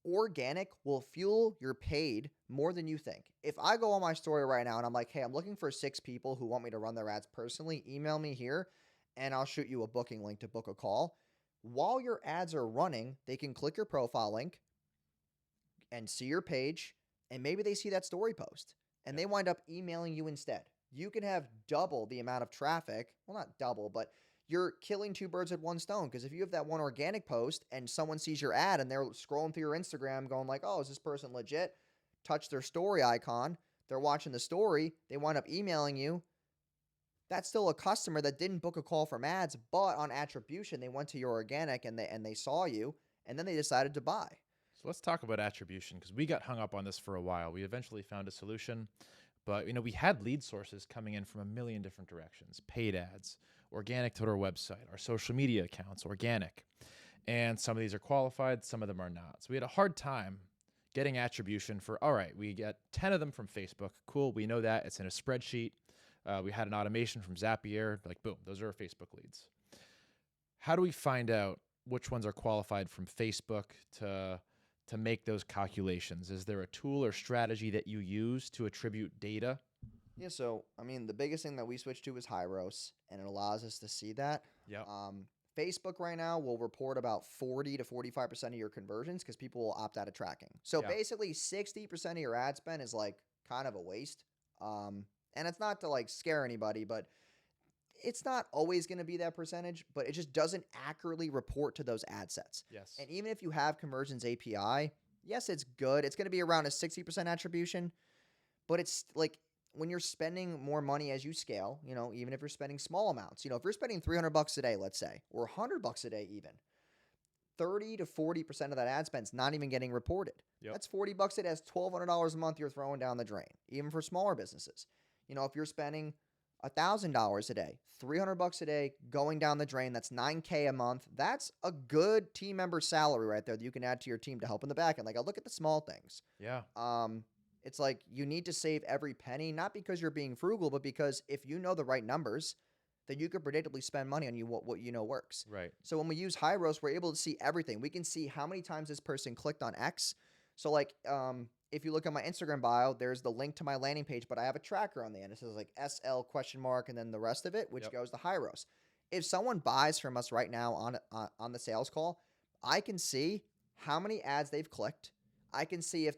Organic will fuel your paid more than you think. If I go on my story right now and I'm like, hey, I'm looking for 6 people who want me to run their ads personally, email me here and I'll shoot you a booking link to book a call. While your ads are running, they can click your profile link and see your page, and maybe they see that story post and they wind up emailing you instead. You can have double the amount of traffic. Well, not double, but you're killing 2 birds with one stone, because if you have that one organic post and someone sees your ad and they're scrolling through your Instagram going like, oh, is this person legit? Touch their story icon. They're watching the story. They wind up emailing you. That's still a customer that didn't book a call from ads, but on attribution, they went to your organic and they saw you, and then they decided to buy. So let's talk about attribution, because we got hung up on this for a while. We eventually found a solution, but we had lead sources coming in from a million different directions: paid ads, organic to our website, our social media accounts, organic. And some of these are qualified, some of them are not. So we had a hard time getting attribution for, all right, we get 10 of them from Facebook. Cool, we know that. It's in a spreadsheet. We had an automation from Zapier. Like, boom, those are our Facebook leads. How do we find out which ones are qualified from Facebook to make those calculations? Is there a tool or strategy that you use to attribute data? Yeah, so I mean, the biggest thing that we switched to is Hyros, and it allows us to see that. Yeah. Facebook right now will report about 40 to 45% of your conversions because people will opt out of tracking. So Yeah. basically, 60% of your ad spend is like kind of a waste. And it's not to like scare anybody, but it's not always going to be that percentage, but it just doesn't accurately report to those ad sets. Yes. And even if you have Conversions API, yes, it's good. It's going to be around a 60% attribution, but it's like when you're spending more money as you scale, even if you're spending small amounts, if you're spending $300 a day, let's say, or $100 a day even, 30 to 40% of that ad spend's not even getting reported. Yep. That's $40 a day. That's $1,200 a month you're throwing down the drain, even for smaller businesses. If you're spending $1,000 a day, $300 a day going down the drain, that's $9K a month. That's a good team member salary right there that you can add to your team to help in the back end. Like, I look at the small things. Yeah. It's like you need to save every penny, not because you're being frugal, but because if you know the right numbers, then you can predictably spend money on what you know works. Right. So when we use Hyros, we're able to see everything. We can see how many times this person clicked on X. So like, if you look at my Instagram bio, there's the link to my landing page, but I have a tracker on the end. It says like SL ? And then the rest of it, which Yep. goes to Hyros. if someone buys from us right now on the sales call, I can see how many ads they've clicked. I can see if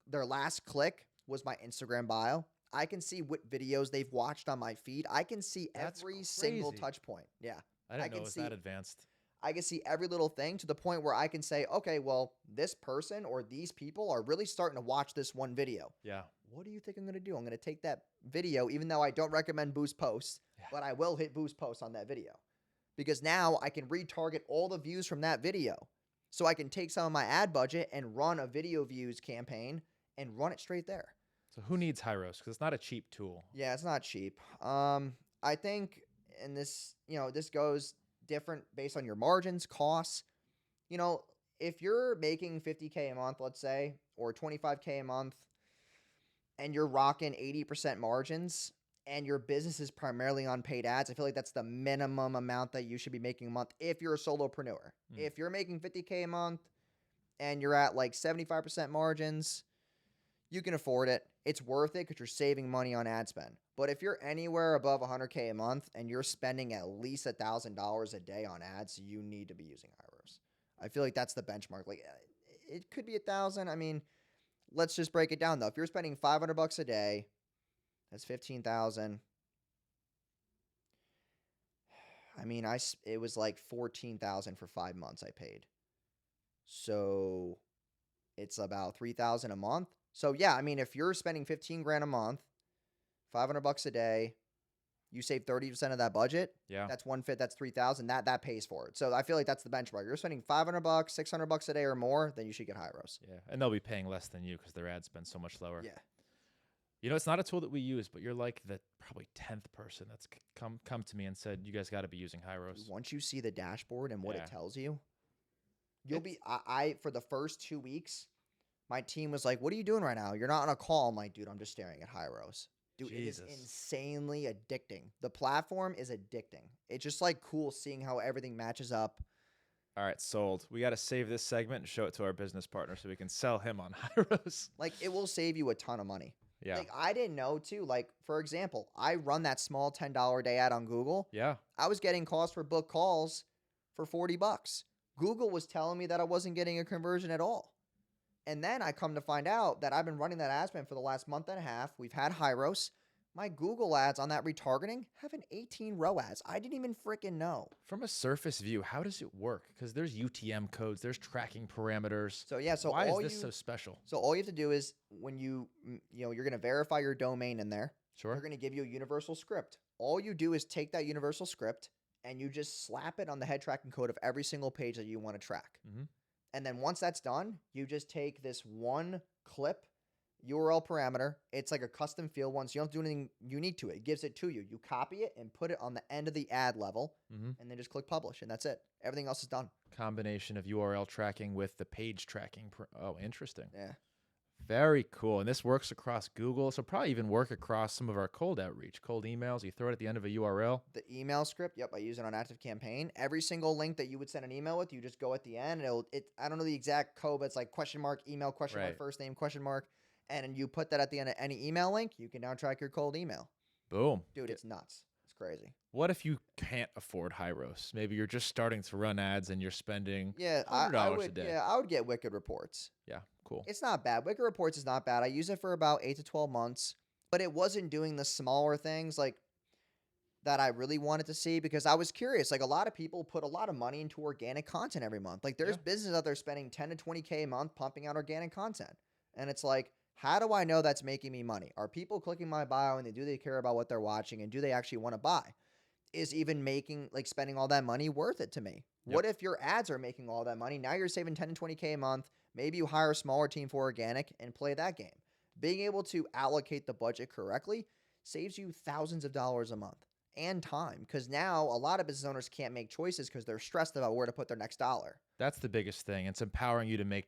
their last click was my Instagram bio. I can see what videos they've watched on my feed. I can see That's every single crazy. touch point. Yeah. I I didn't know can it was see that advanced. I can see every little thing to the point where I can say, okay, well, this person or these people are really starting to watch this one video. Yeah. What do you think I'm going to do? I'm going to take that video, even though I don't recommend boost posts, Yeah. but I will hit boost posts on that video because now I can retarget all the views from that video. So I can take some of my ad budget and run a video views campaign and run it straight there. So who needs Hyros? Because it's not a cheap tool. Yeah, it's not cheap. I think, and this, this goes different based on your margins, costs. If you're making 50K a month, let's say, or 25K a month, and you're rocking 80% margins, and your business is primarily on paid ads, I feel like that's the minimum amount that you should be making a month if you're a solopreneur. If you're making 50K a month and you're at like 75% margins, you can afford it. It's worth it because you're saving money on ad spend. But if you're anywhere above 100K a month and you're spending at least $1,000 a day on ads, you need to be using Hyros. I feel like that's the benchmark. Like it could be 1,000. I mean, let's just break it down though. If you're spending $500 a day, that's 15,000. I mean, it was like 14,000 for 5 months I paid. So it's about 3,000 a month. So yeah, I mean, if you're spending 15 grand a month, $500 a day, you save 30% of that budget. Yeah. That's that's 3,000. That pays for it. So I feel like that's the benchmark. You're spending $500, $600 a day or more, then you should get Hyros. Yeah. And they'll be paying less than you because their ad spend's so much lower. Yeah. It's not a tool that we use, but you're like the probably 10th person that's come to me and said, you guys got to be using Hyros. Once you see the dashboard and what Yeah. it tells you, you'll be, I for the first 2 weeks, my team was like, what are you doing right now? You're not on a call. I'm like, dude, I'm just staring at Hyros. Dude, Jesus. It is insanely addicting. The platform is addicting. It's just like cool seeing how everything matches up. All right, sold. We got to save this segment and show it to our business partner so we can sell him on Hyros. Like, it will save you a ton of money. Yeah. Like, I didn't know, too. Like, for example, I run that small $10 a day ad on Google. Yeah. I was getting calls for book calls for $40. Google was telling me that I wasn't getting a conversion at all. And then I come to find out that I've been running that ad spend for the last month and a half. We've had Hyros. My Google ads on that retargeting have an 18 ROAS. I didn't even freaking know. From a surface view, how does it work? Because there's UTM codes, there's tracking parameters. So yeah, so why is this so special? So all you have to do is when you're going to verify your domain in there. Sure. They're going to give you a universal script. All you do is take that universal script and you just slap it on the head tracking code of every single page that you want to track. Mm-hmm. And then once that's done, you just take this one clip URL parameter. It's like a custom field one, so you don't have to do anything unique to it. It gives it to you. You copy it and put it on the end of the ad level, and then just click publish, and that's it. Everything else is done. Combination of URL tracking with the page tracking. Oh, interesting. Yeah. Very cool. And this works across Google, so probably even work across some of our cold outreach, cold emails. You throw it at the end of a URL. The email script, yep, I use it on ActiveCampaign. Every single link that you would send an email with, you just go at the end. And I don't know the exact code, but it's like question mark, email, question mark, first name, question mark. And you put that at the end of any email link, you can now track your cold email. Boom. Dude, it's nuts. It's crazy. What if you can't afford Hyros? Maybe you're just starting to run ads and you're spending $100 a day. Yeah, I would get Wicked Reports. Yeah, cool. It's not bad. Wicked Reports is not bad. I use it for about 8 to 12 months, but it wasn't doing the smaller things like that I really wanted to see because I was curious. Like a lot of people put a lot of money into organic content every month. Like there's businesses out there spending 10 to 20K a month pumping out organic content. And it's like, how do I know that's making me money? Are people clicking my bio and do they care about what they're watching and do they actually want to buy? Is even spending all that money worth it to me? Yep. What if your ads are making all that money? Now you're saving 10 to 20K a month. Maybe you hire a smaller team for organic and play that game. Being able to allocate the budget correctly saves you thousands of dollars a month and time because now a lot of business owners can't make choices because they're stressed about where to put their next dollar. That's the biggest thing. It's empowering you to make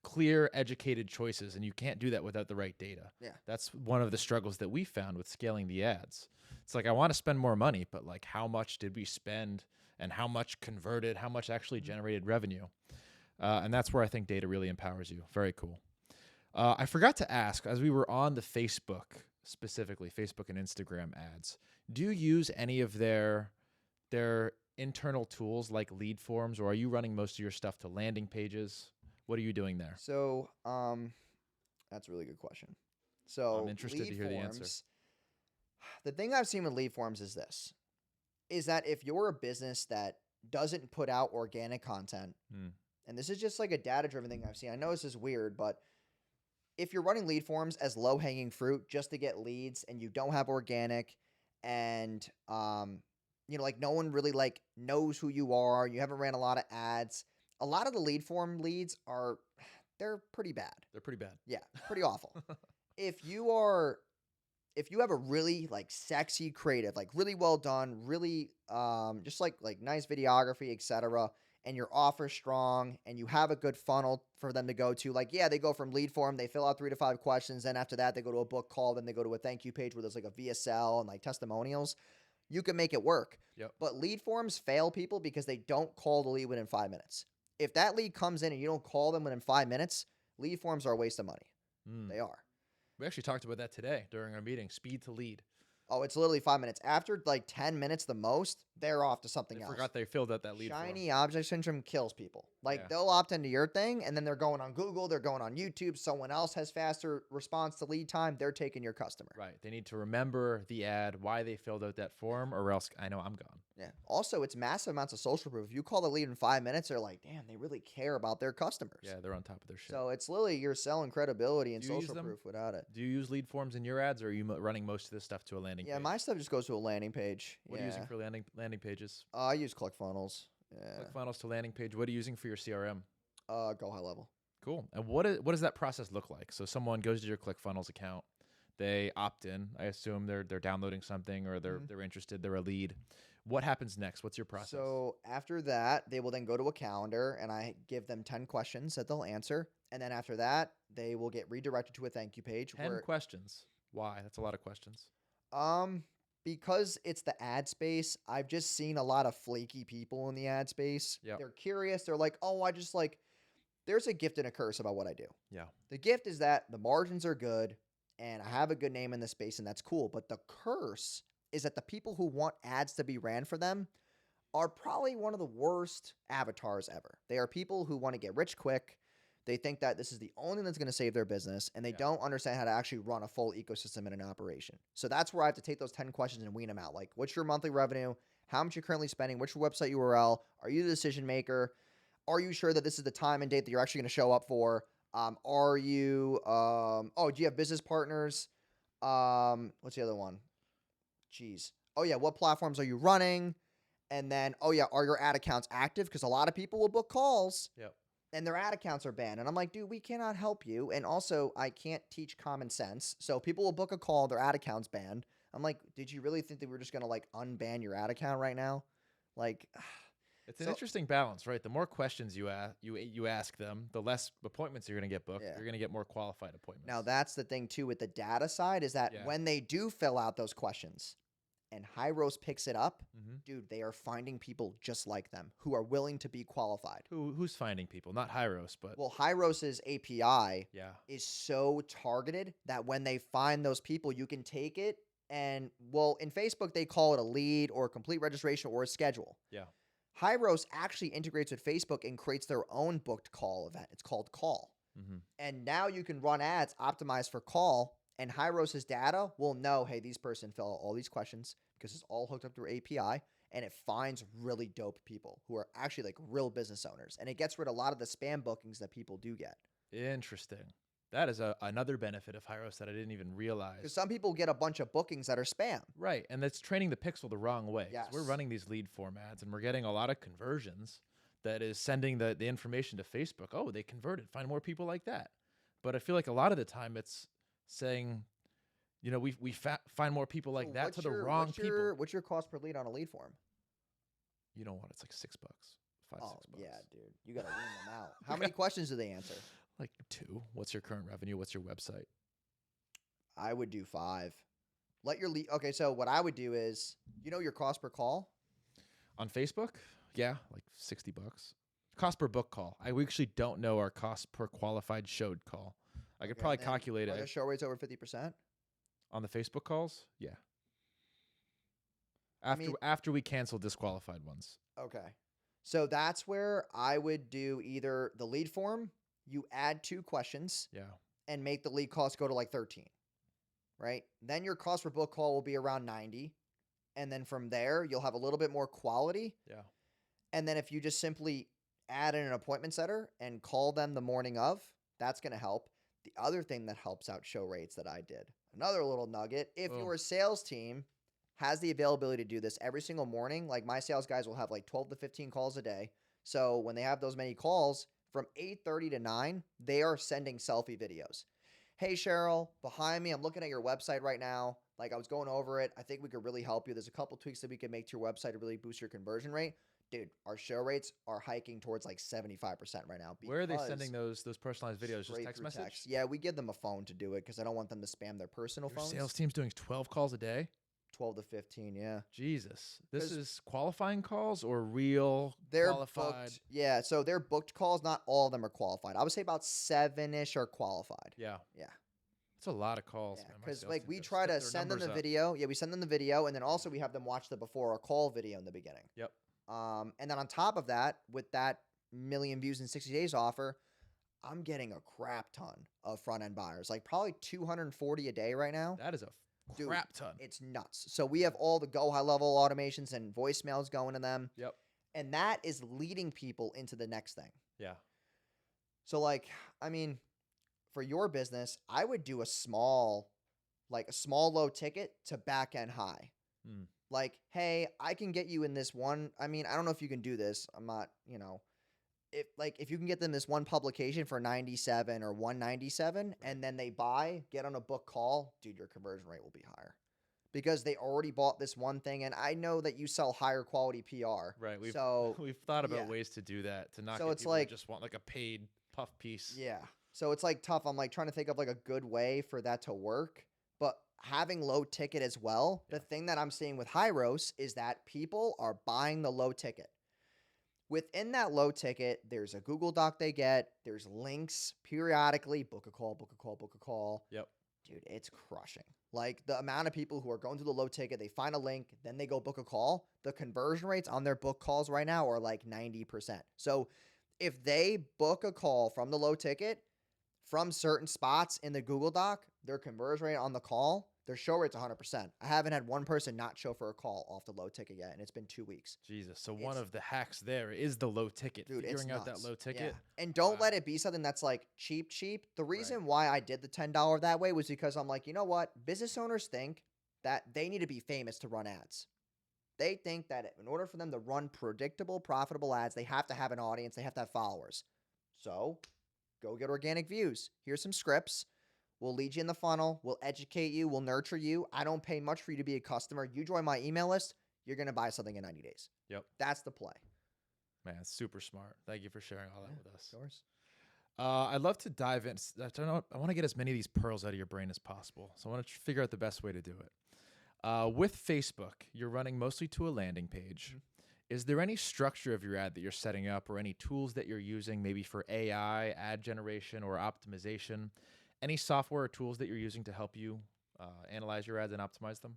clear, educated choices, and you can't do that without the right data. Yeah. That's one of the struggles that we found with scaling the ads. It's like, I want to spend more money, but like, how much did we spend and how much converted, how much actually generated revenue? And that's where I think data really empowers you. Very cool. I forgot to ask, as we were on the Facebook, specifically Facebook and Instagram ads, do you use any of their their internal tools like lead forms, or are you running most of your stuff to landing pages? What are you doing there? So, that's a really good question. I'm So interested to lead hear the answer. forms, the thing I've seen with lead forms is this, is that if you're a business that doesn't put out organic content, Hmm. and this is just like a data-driven thing I've seen. I know this is weird, but if you're running lead forms as low-hanging fruit just to get leads and you don't have organic and like no one really like knows who you are, you haven't ran a lot of ads, a lot of the lead form leads they're pretty bad. They're pretty bad. Yeah, pretty awful. If you have a really like sexy creative, like really well done, really just like nice videography, etc., and your offer strong and you have a good funnel for them to go to, like yeah, they go from lead form, they fill out 3 to 5 questions, then after that they go to a book call, then they go to a thank you page where there's like a VSL and like testimonials. You can make it work. Yep. But lead forms fail people because they don't call the lead within 5 minutes. If that lead comes in and you don't call them within 5 minutes, lead forms are a waste of money. They are. We actually talked about that today during our meeting. Speed to lead. Oh, it's literally 5 minutes. After like 10 minutes the most, they're off to something They else. forgot they filled out that lead form. Shiny object syndrome kills people. Like Yeah. they'll opt into your thing and then they're going on Google, they're going on YouTube. Someone else has faster response to lead time. They're taking your customer. Right. They need to remember the ad, why they filled out that form, or else I know I'm gone. Yeah. Also, it's massive amounts of social proof. If you call the lead in 5 minutes, they're like, damn, they really care about their customers. Yeah, they're on top of their shit. So it's literally you're selling credibility and Do you use social them? proof without it. Do you use lead forms in your ads, or are you running most of this stuff to a landing Yeah, page? my stuff just goes to a landing page. What are you using for landing pages? I use ClickFunnels. Yeah. ClickFunnels to landing page. What are you using for your CRM? Go high level. Cool. And what does that process look like? So someone goes to your ClickFunnels account, they opt in. I assume they're downloading something, or they're interested. They're a lead. What happens next? What's your process? So after that, they will then go to a calendar and I give them 10 questions that they'll answer. And then after that, they will get redirected to a thank you page. 10 questions. Why? That's a lot of questions. Because it's the ad space, I've just seen a lot of flaky people in the ad space. Yep. They're curious. They're like, oh, there's a gift and a curse about what I do. Yeah. The gift is that the margins are good and I have a good name in the space and that's cool. But the curse is that the people who want ads to be ran for them are probably one of the worst avatars ever. They are people who want to get rich quick. They think that this is the only thing that's going to save their business, and they don't understand how to actually run a full ecosystem in an operation. So that's where I have to take those 10 questions and wean them out. Like, what's your monthly revenue? How much you're currently spending? What's your website URL? Are you the decision maker? Are you sure that this is the time and date that you're actually going to show up for? Do you have business partners? What's the other one? Jeez. Oh, yeah. What platforms are you running? And then, are your ad accounts active? Because a lot of people will book calls. Yep. And their ad accounts are banned. And I'm like, dude, we cannot help you. And also, I can't teach common sense. So people will book a call, their ad account's banned. I'm like, did you really think that we're just going to like unban your ad account right now? Like, it's an interesting balance, right? The more questions you ask them, the less appointments you're going to get booked. Yeah. You're going to get more qualified appointments. Now, that's the thing too with the data side is that when they do fill out those questions and Hyros picks it up, dude, they are finding people just like them who are willing to be qualified. Who's finding people? Not Hyros, but... Well, Hyros's API is so targeted that when they find those people, you can take it and, well, in Facebook, they call it a lead or a complete registration or a schedule. Yeah. Hyros actually integrates with Facebook and creates their own booked call event. It's called Call. And now you can run ads optimized for call, and Hyros's data will know, hey, these person fill out all these questions because it's all hooked up through API, and it finds really dope people who are actually like real business owners, and it gets rid of a lot of the spam bookings that people do get. Interesting. That is another benefit of Hyros that I didn't even realize. Because some people get a bunch of bookings that are spam. Right, and that's training the pixel the wrong way. Yes. We're running these lead form ads, and we're getting a lot of conversions that is sending the information to Facebook. Oh, they converted. Find more people like that. But I feel like a lot of the time it's saying, we find more people like that to the wrong people. What's your cost per lead on a lead form? You know what? It's like $6, $6. Yeah, dude. You got to wean them out. How many questions do they answer? Like 2. What's your current revenue? What's your website? I would do 5. Let your lead. Okay, so what I would do is, your cost per call? On Facebook? Yeah, like $60. Cost per book call. We actually don't know our cost per qualified showed call. I could probably calculate it. Are the show rates over 50%? On the Facebook calls? Yeah. I mean, After we cancel disqualified ones. okay. So that's where I would do either the lead form, you add 2 questions Yeah. and make the lead cost go to like 13, right? Then your cost per book call will be around 90. And then from there, you'll have a little bit more quality. Yeah. And then if you just simply add in an appointment setter and call them the morning of, that's going to help. The other thing that helps out show rates that I did, another little nugget, if Oh. your sales team has the availability to do this every single morning, like my sales guys will have like 12 to 15 calls a day. So when they have those many calls from 8:30 to 9, they are sending selfie videos. Hey, Cheryl, behind me, I'm looking at your website right now. Like I was going over it. I think we could really help you. There's a couple tweaks that we could make to your website to really boost your conversion rate. Dude, our show rates are hiking towards like 75% right now. Where are they sending those personalized videos? Just Straight text through message? text. Yeah, we give them a phone to do it because I don't want them to spam their personal Your phones. sales team's doing 12 calls a day? 12 to 15, yeah. Jesus. This 'Cause is qualifying calls or real They're qualified? booked. Yeah, so they're booked calls. Not all of them are qualified. I would say about 7-ish are qualified. Yeah. Yeah. It's a lot of calls, Yeah, man. My because sales like team we gotta try step to their send them the numbers up. video. Yeah, we send them the video, and then also we have them watch the before or call video in the beginning. Yep. And then on top of that, with that million views in 60 days offer, I'm getting a crap ton of front end buyers, like probably 240 a day right now. That is a Dude, crap ton. It's nuts. So we have all the go high level automations and voicemails going to them, Yep. and that is leading people into the next thing. Yeah. So like, I mean, for your business, I would do a small low ticket to back end high. Mm. Like, hey, I can get you in this one. I mean, I don't know if you can do this. I'm not, if you can get them this one publication for 97 or 197 and then they get on a book call, dude, your conversion rate will be higher because they already bought this one thing. And I know that you sell higher quality PR. Right. We've thought about yeah. ways to do that to not So get it's people like- that just want like a paid puff piece. Yeah. So it's like tough. I'm like trying to think of like a good way for that to work. But having low ticket as well, the thing that I'm seeing with Hyros is that people are buying the low ticket. Within that low ticket, there's a Google Doc they get. There's links periodically. Book a call, book a call, book a call. Yep. Dude, it's crushing. Like the amount of people who are going to the low ticket, they find a link, then they go book a call. The conversion rates on their book calls right now are like 90%. So if they book a call from the low ticket, from certain spots in the Google Doc, their conversion rate on the call, their show rate's 100%. I haven't had one person not show for a call off the low ticket yet, and it's been 2 weeks. Jesus. So one of the hacks there is the low ticket. Dude, Figuring it's out that nuts. low ticket. Yeah. And don't let it be something that's like cheap. The reason Right. why I did the $10 that way was because I'm like, you know what? Business owners think that they need to be famous to run ads. They think that in order for them to run predictable, profitable ads, they have to have an audience, they have to have followers. So go get organic views. Here's some scripts. We'll lead you in the funnel. We'll educate you. We'll nurture you. I don't pay much for you to be a customer. You join my email list, you're going to buy something in 90 days. Yep. That's the play. Man, it's super smart. Thank you for sharing all that with us. Of course. I'd love to dive in. I want to get as many of these pearls out of your brain as possible. So I want to figure out the best way to do it. With Facebook, you're running mostly to a landing page. Mm-hmm. Is there any structure of your ad that you're setting up or any tools that you're using maybe for AI, ad generation, or optimization? Any software or tools that you're using to help you analyze your ads and optimize them?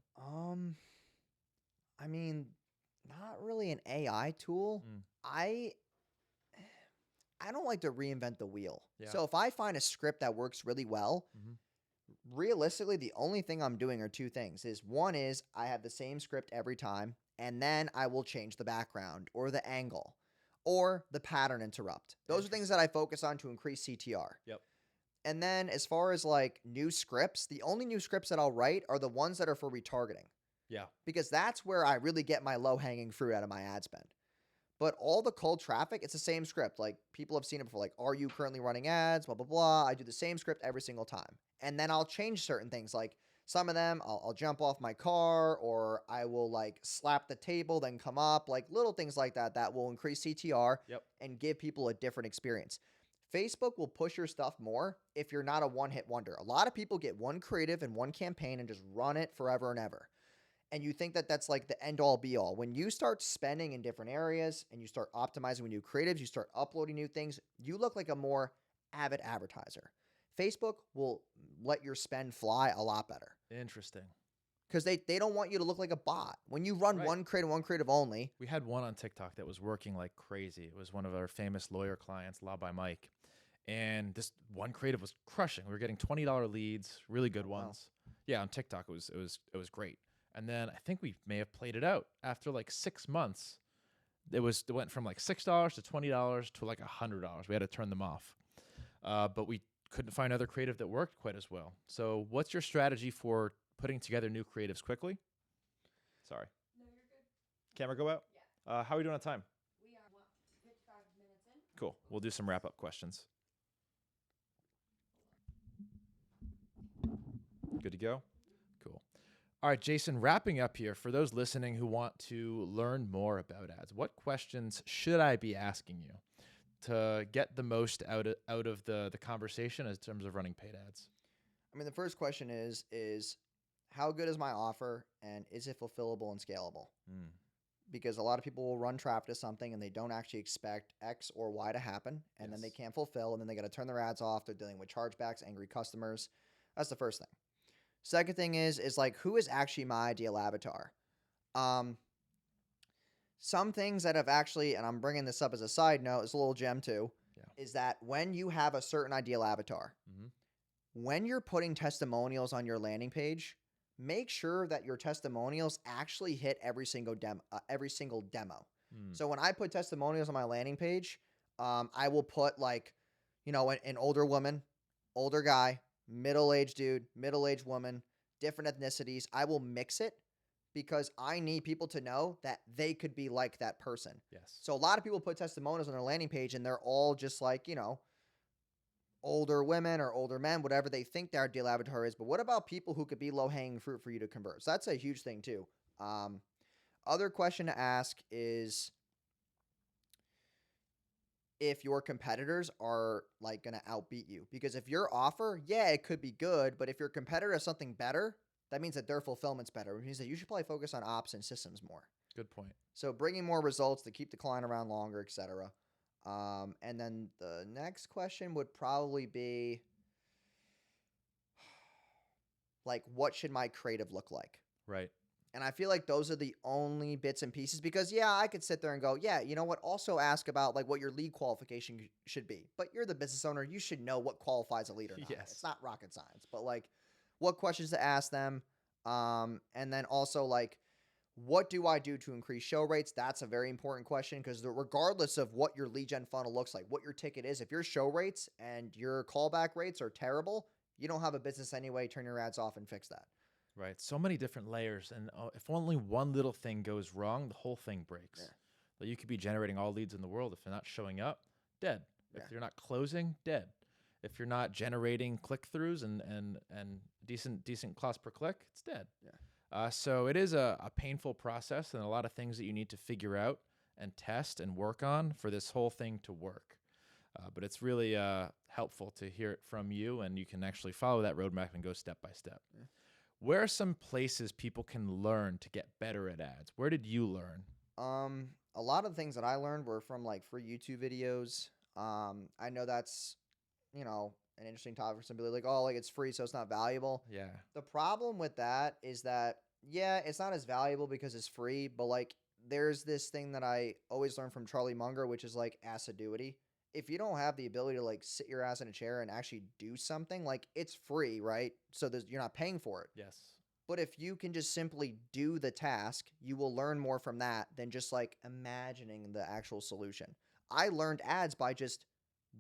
I mean, not really an AI tool. Mm. I don't like to reinvent the wheel. Yeah. So if I find a script that works really well, Mhm. realistically, the only thing I'm doing are 2 things. One is I have the same script every time, and then I will change the background or the angle or the pattern interrupt. Those are things that I focus on to increase CTR. Yep. And then as far as like new scripts, the only new scripts that I'll write are the ones that are for retargeting. Yeah. Because that's where I really get my low-hanging fruit out of my ad spend. But all the cold traffic, it's the same script. Like people have seen it before, like, are you currently running ads? Blah, blah, blah. I do the same script every single time. And then I'll change certain things. Like some of them, I'll jump off my car or I will like slap the table, then come up, like little things like that that will increase CTR Yep. and give people a different experience. Facebook will push your stuff more if you're not a one-hit wonder. A lot of people get one creative and one campaign and just run it forever and ever. And you think that that's like the end-all be-all. When you start spending in different areas and you start optimizing with new creatives, you start uploading new things, you look like a more avid advertiser. Facebook will let your spend fly a lot better. Interesting. because they don't want you to look like a bot. When you run Right. one creative only, We had one on TikTok that was working like crazy. It was one of our famous lawyer clients, Law by Mike. And this one creative was crushing. We were getting $20 leads, really good wow. ones. Yeah, on TikTok it was great. And then I think we may have played it out. After like 6 months, it went from like $6 to $20 to like $100. We had to turn them off. But we couldn't find other creative that worked quite as well. So what's your strategy for putting together new creatives quickly? Sorry. No, you're good. Camera go out? Yeah. How are we doing on time? We are 55 minutes in. Cool. We'll do some wrap-up questions. Good to go? Cool. All right, Jason, wrapping up here, for those listening who want to learn more about ads, what questions should I be asking you to get the most out of the conversation in terms of running paid ads? I mean, the first question is how good is my offer, and is it fulfillable and scalable? Because a lot of people will run traffic to something and they don't actually expect X or Y to happen, and then they Yes. can't fulfill, and then they got to turn their ads off. They're dealing with chargebacks, angry customers. That's the first thing. Second thing is like, who is actually my ideal avatar? Some things that have actually, and I'm bringing this up as a side note, it's a little gem too, Yeah. is that when you have a certain ideal avatar, Mm-hmm. when you're putting testimonials on your landing page, make sure that your testimonials actually hit every single demo. So when I put testimonials on my landing page, I will put like, an older woman, older guy, middle-aged dude, middle-aged woman, different ethnicities. I will mix it because I need people to know that they could be like that person. Yes. So a lot of people put testimonials on their landing page and they're all just like, older women or older men, whatever they think their ideal avatar is. But what about people who could be low-hanging fruit for you to convert? So that's a huge thing too. Other question to ask is if your competitors are like going to outbeat you. Because if your offer, yeah, it could be good, but if your competitor has something better, that means that their fulfillment's better, which means that you should probably focus on ops and systems more. Good point. So bringing more results to keep the client around longer, etc. And then the next question would probably be like, what should my creative look like? Right. And I feel like those are the only bits and pieces because, yeah, I could sit there and go, yeah, you know what? Also ask about like what your lead qualification should be. But you're the business owner. You should know what qualifies a lead or not. Yes. It's not rocket science, but like what questions to ask them. And then also like, what do I do to increase show rates? That's a very important question because regardless of what your lead gen funnel looks like, what your ticket is, if your show rates and your callback rates are terrible, you don't have a business anyway. Turn your ads off and fix that. Right. So many different layers. And if only one little thing goes wrong, the whole thing breaks. Yeah. Like you could be generating all leads in the world. If they're not showing up, dead. Yeah. If you're not closing, dead. If you're not generating click-throughs and decent cost per click, it's dead. Yeah. So it is a painful process and a lot of things that you need to figure out and test and work on for this whole thing to work. But it's really helpful to hear it from you, and you can actually follow that roadmap and go step by step. Yeah. Where are some places people can learn to get better at ads? Where did you learn? A lot of the things that I learned were from like free YouTube videos. I know that's, an interesting topic for some people. Like, oh, like it's free, so it's not valuable. Yeah. The problem with that is that, yeah, it's not as valuable because it's free, but like there's this thing that I always learned from Charlie Munger, which is like assiduity. If you don't have the ability to like sit your ass in a chair and actually do something, like it's free, right? So you're not paying for it. Yes. But if you can just simply do the task, you will learn more from that than just like imagining the actual solution. I learned ads by just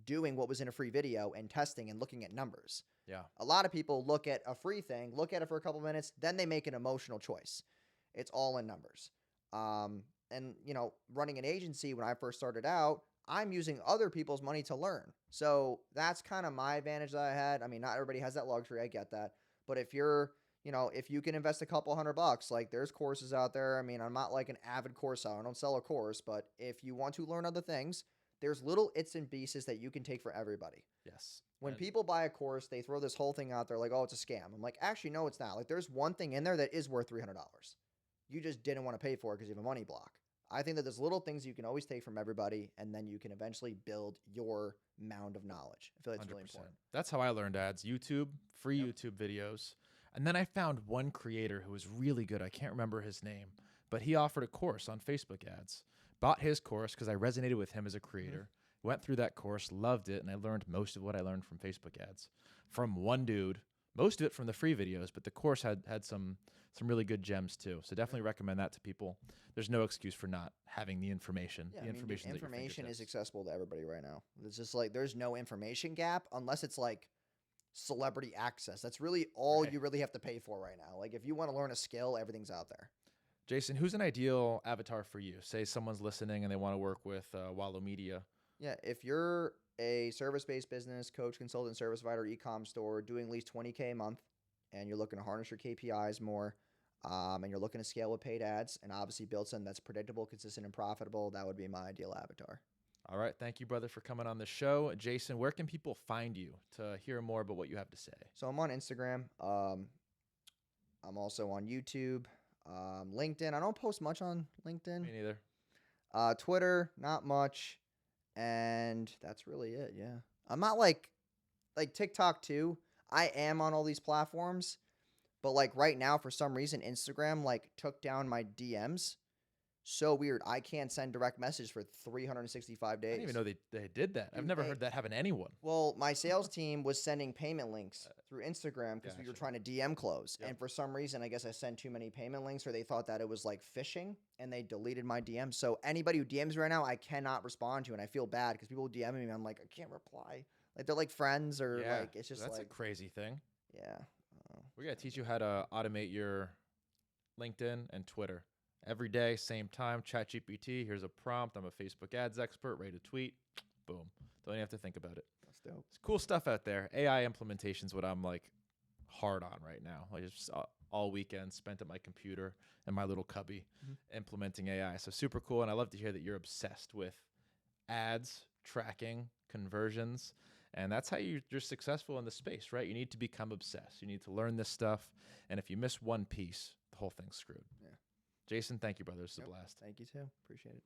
doing what was in a free video and testing and looking at numbers. Yeah. A lot of people look at a free thing, look at it for a couple minutes, then they make an emotional choice. It's all in numbers. And running an agency when I first started out, I'm using other people's money to learn. So that's kind of my advantage that I had. I mean, not everybody has that luxury. I get that. But if you're, if you can invest a couple $100, like there's courses out there. I mean, I'm not like an avid course seller. I don't sell a course, but if you want to learn other things, there's little its and pieces that you can take for everybody. Yes. When people buy a course, they throw this whole thing out there like, oh, it's a scam. I'm like, actually, no, it's not. Like there's one thing in there that is worth $300. You just didn't want to pay for it because you have a money block. I think that there's little things you can always take from everybody, and then you can eventually build your mound of knowledge. I feel like it's really 100%. important. That's how I learned ads. YouTube, free Yep. YouTube videos. And then I found one creator who was really good. I can't remember his name, but he offered a course on Facebook ads. Bought his course because I resonated with him as a creator. Went through that course, loved it, and I learned most of what I learned from Facebook ads from one dude. Most of it from the free videos, but the course had some really good gems too. So definitely recommend that to people. There's no excuse for not having the information. Yeah, The information, at your information is fingertips. accessible to everybody right now. It's just like there's no information gap unless it's like celebrity access. That's really all Right. you really have to pay for right now. Like if you want to learn a skill, everything's out there. Jason, who's an ideal avatar for you? Say someone's listening and they want to work with Wolo Media. Yeah, if you're a service-based business, coach, consultant, service provider, e-com store doing at least 20K a month, and you're looking to harness your KPIs more, and you're looking to scale with paid ads, and obviously build something that's predictable, consistent, and profitable, that would be my ideal avatar. All right. Thank you, brother, for coming on the show. Jason, where can people find you to hear more about what you have to say? So I'm on Instagram. I'm also on YouTube, LinkedIn. I don't post much on LinkedIn. Me neither. Twitter, not much. And that's really it. Yeah. I'm not like TikTok too. I am on all these platforms, but like right now, for some reason, Instagram like took down my DMs. So weird. I can't send direct message for 365 days. I didn't even know they did that. I've Dude, never they- heard that happen to anyone. Well, my sales team was sending payment links through Instagram because we were Gotcha. trying to DM close. Yep. And for some reason, I guess I sent too many payment links or they thought that it was like phishing and they deleted my DM. So anybody who DMs me right now, I cannot respond to. And I feel bad because people DMing me, I'm like, I can't reply. Like they're like friends or Yeah, like, it's just that's like, a crazy thing. yeah. We're going to teach you how to automate your LinkedIn and Twitter. Every day, same time, ChatGPT, here's a prompt. I'm a Facebook ads expert, ready to tweet. Boom. Don't even have to think about it. That's dope. It's cool stuff out there. AI implementation is what I'm like hard on right now. Like just all weekend spent at my computer and my little cubby implementing AI. So super cool. And I love to hear that you're obsessed with ads, tracking, conversions. And that's how you're successful in the space, right? You need to become obsessed. You need to learn this stuff. And if you miss one piece, the whole thing's screwed. Yeah. Jason, thank you, brother. This is Yep. a blast. Thank you too. Appreciate it.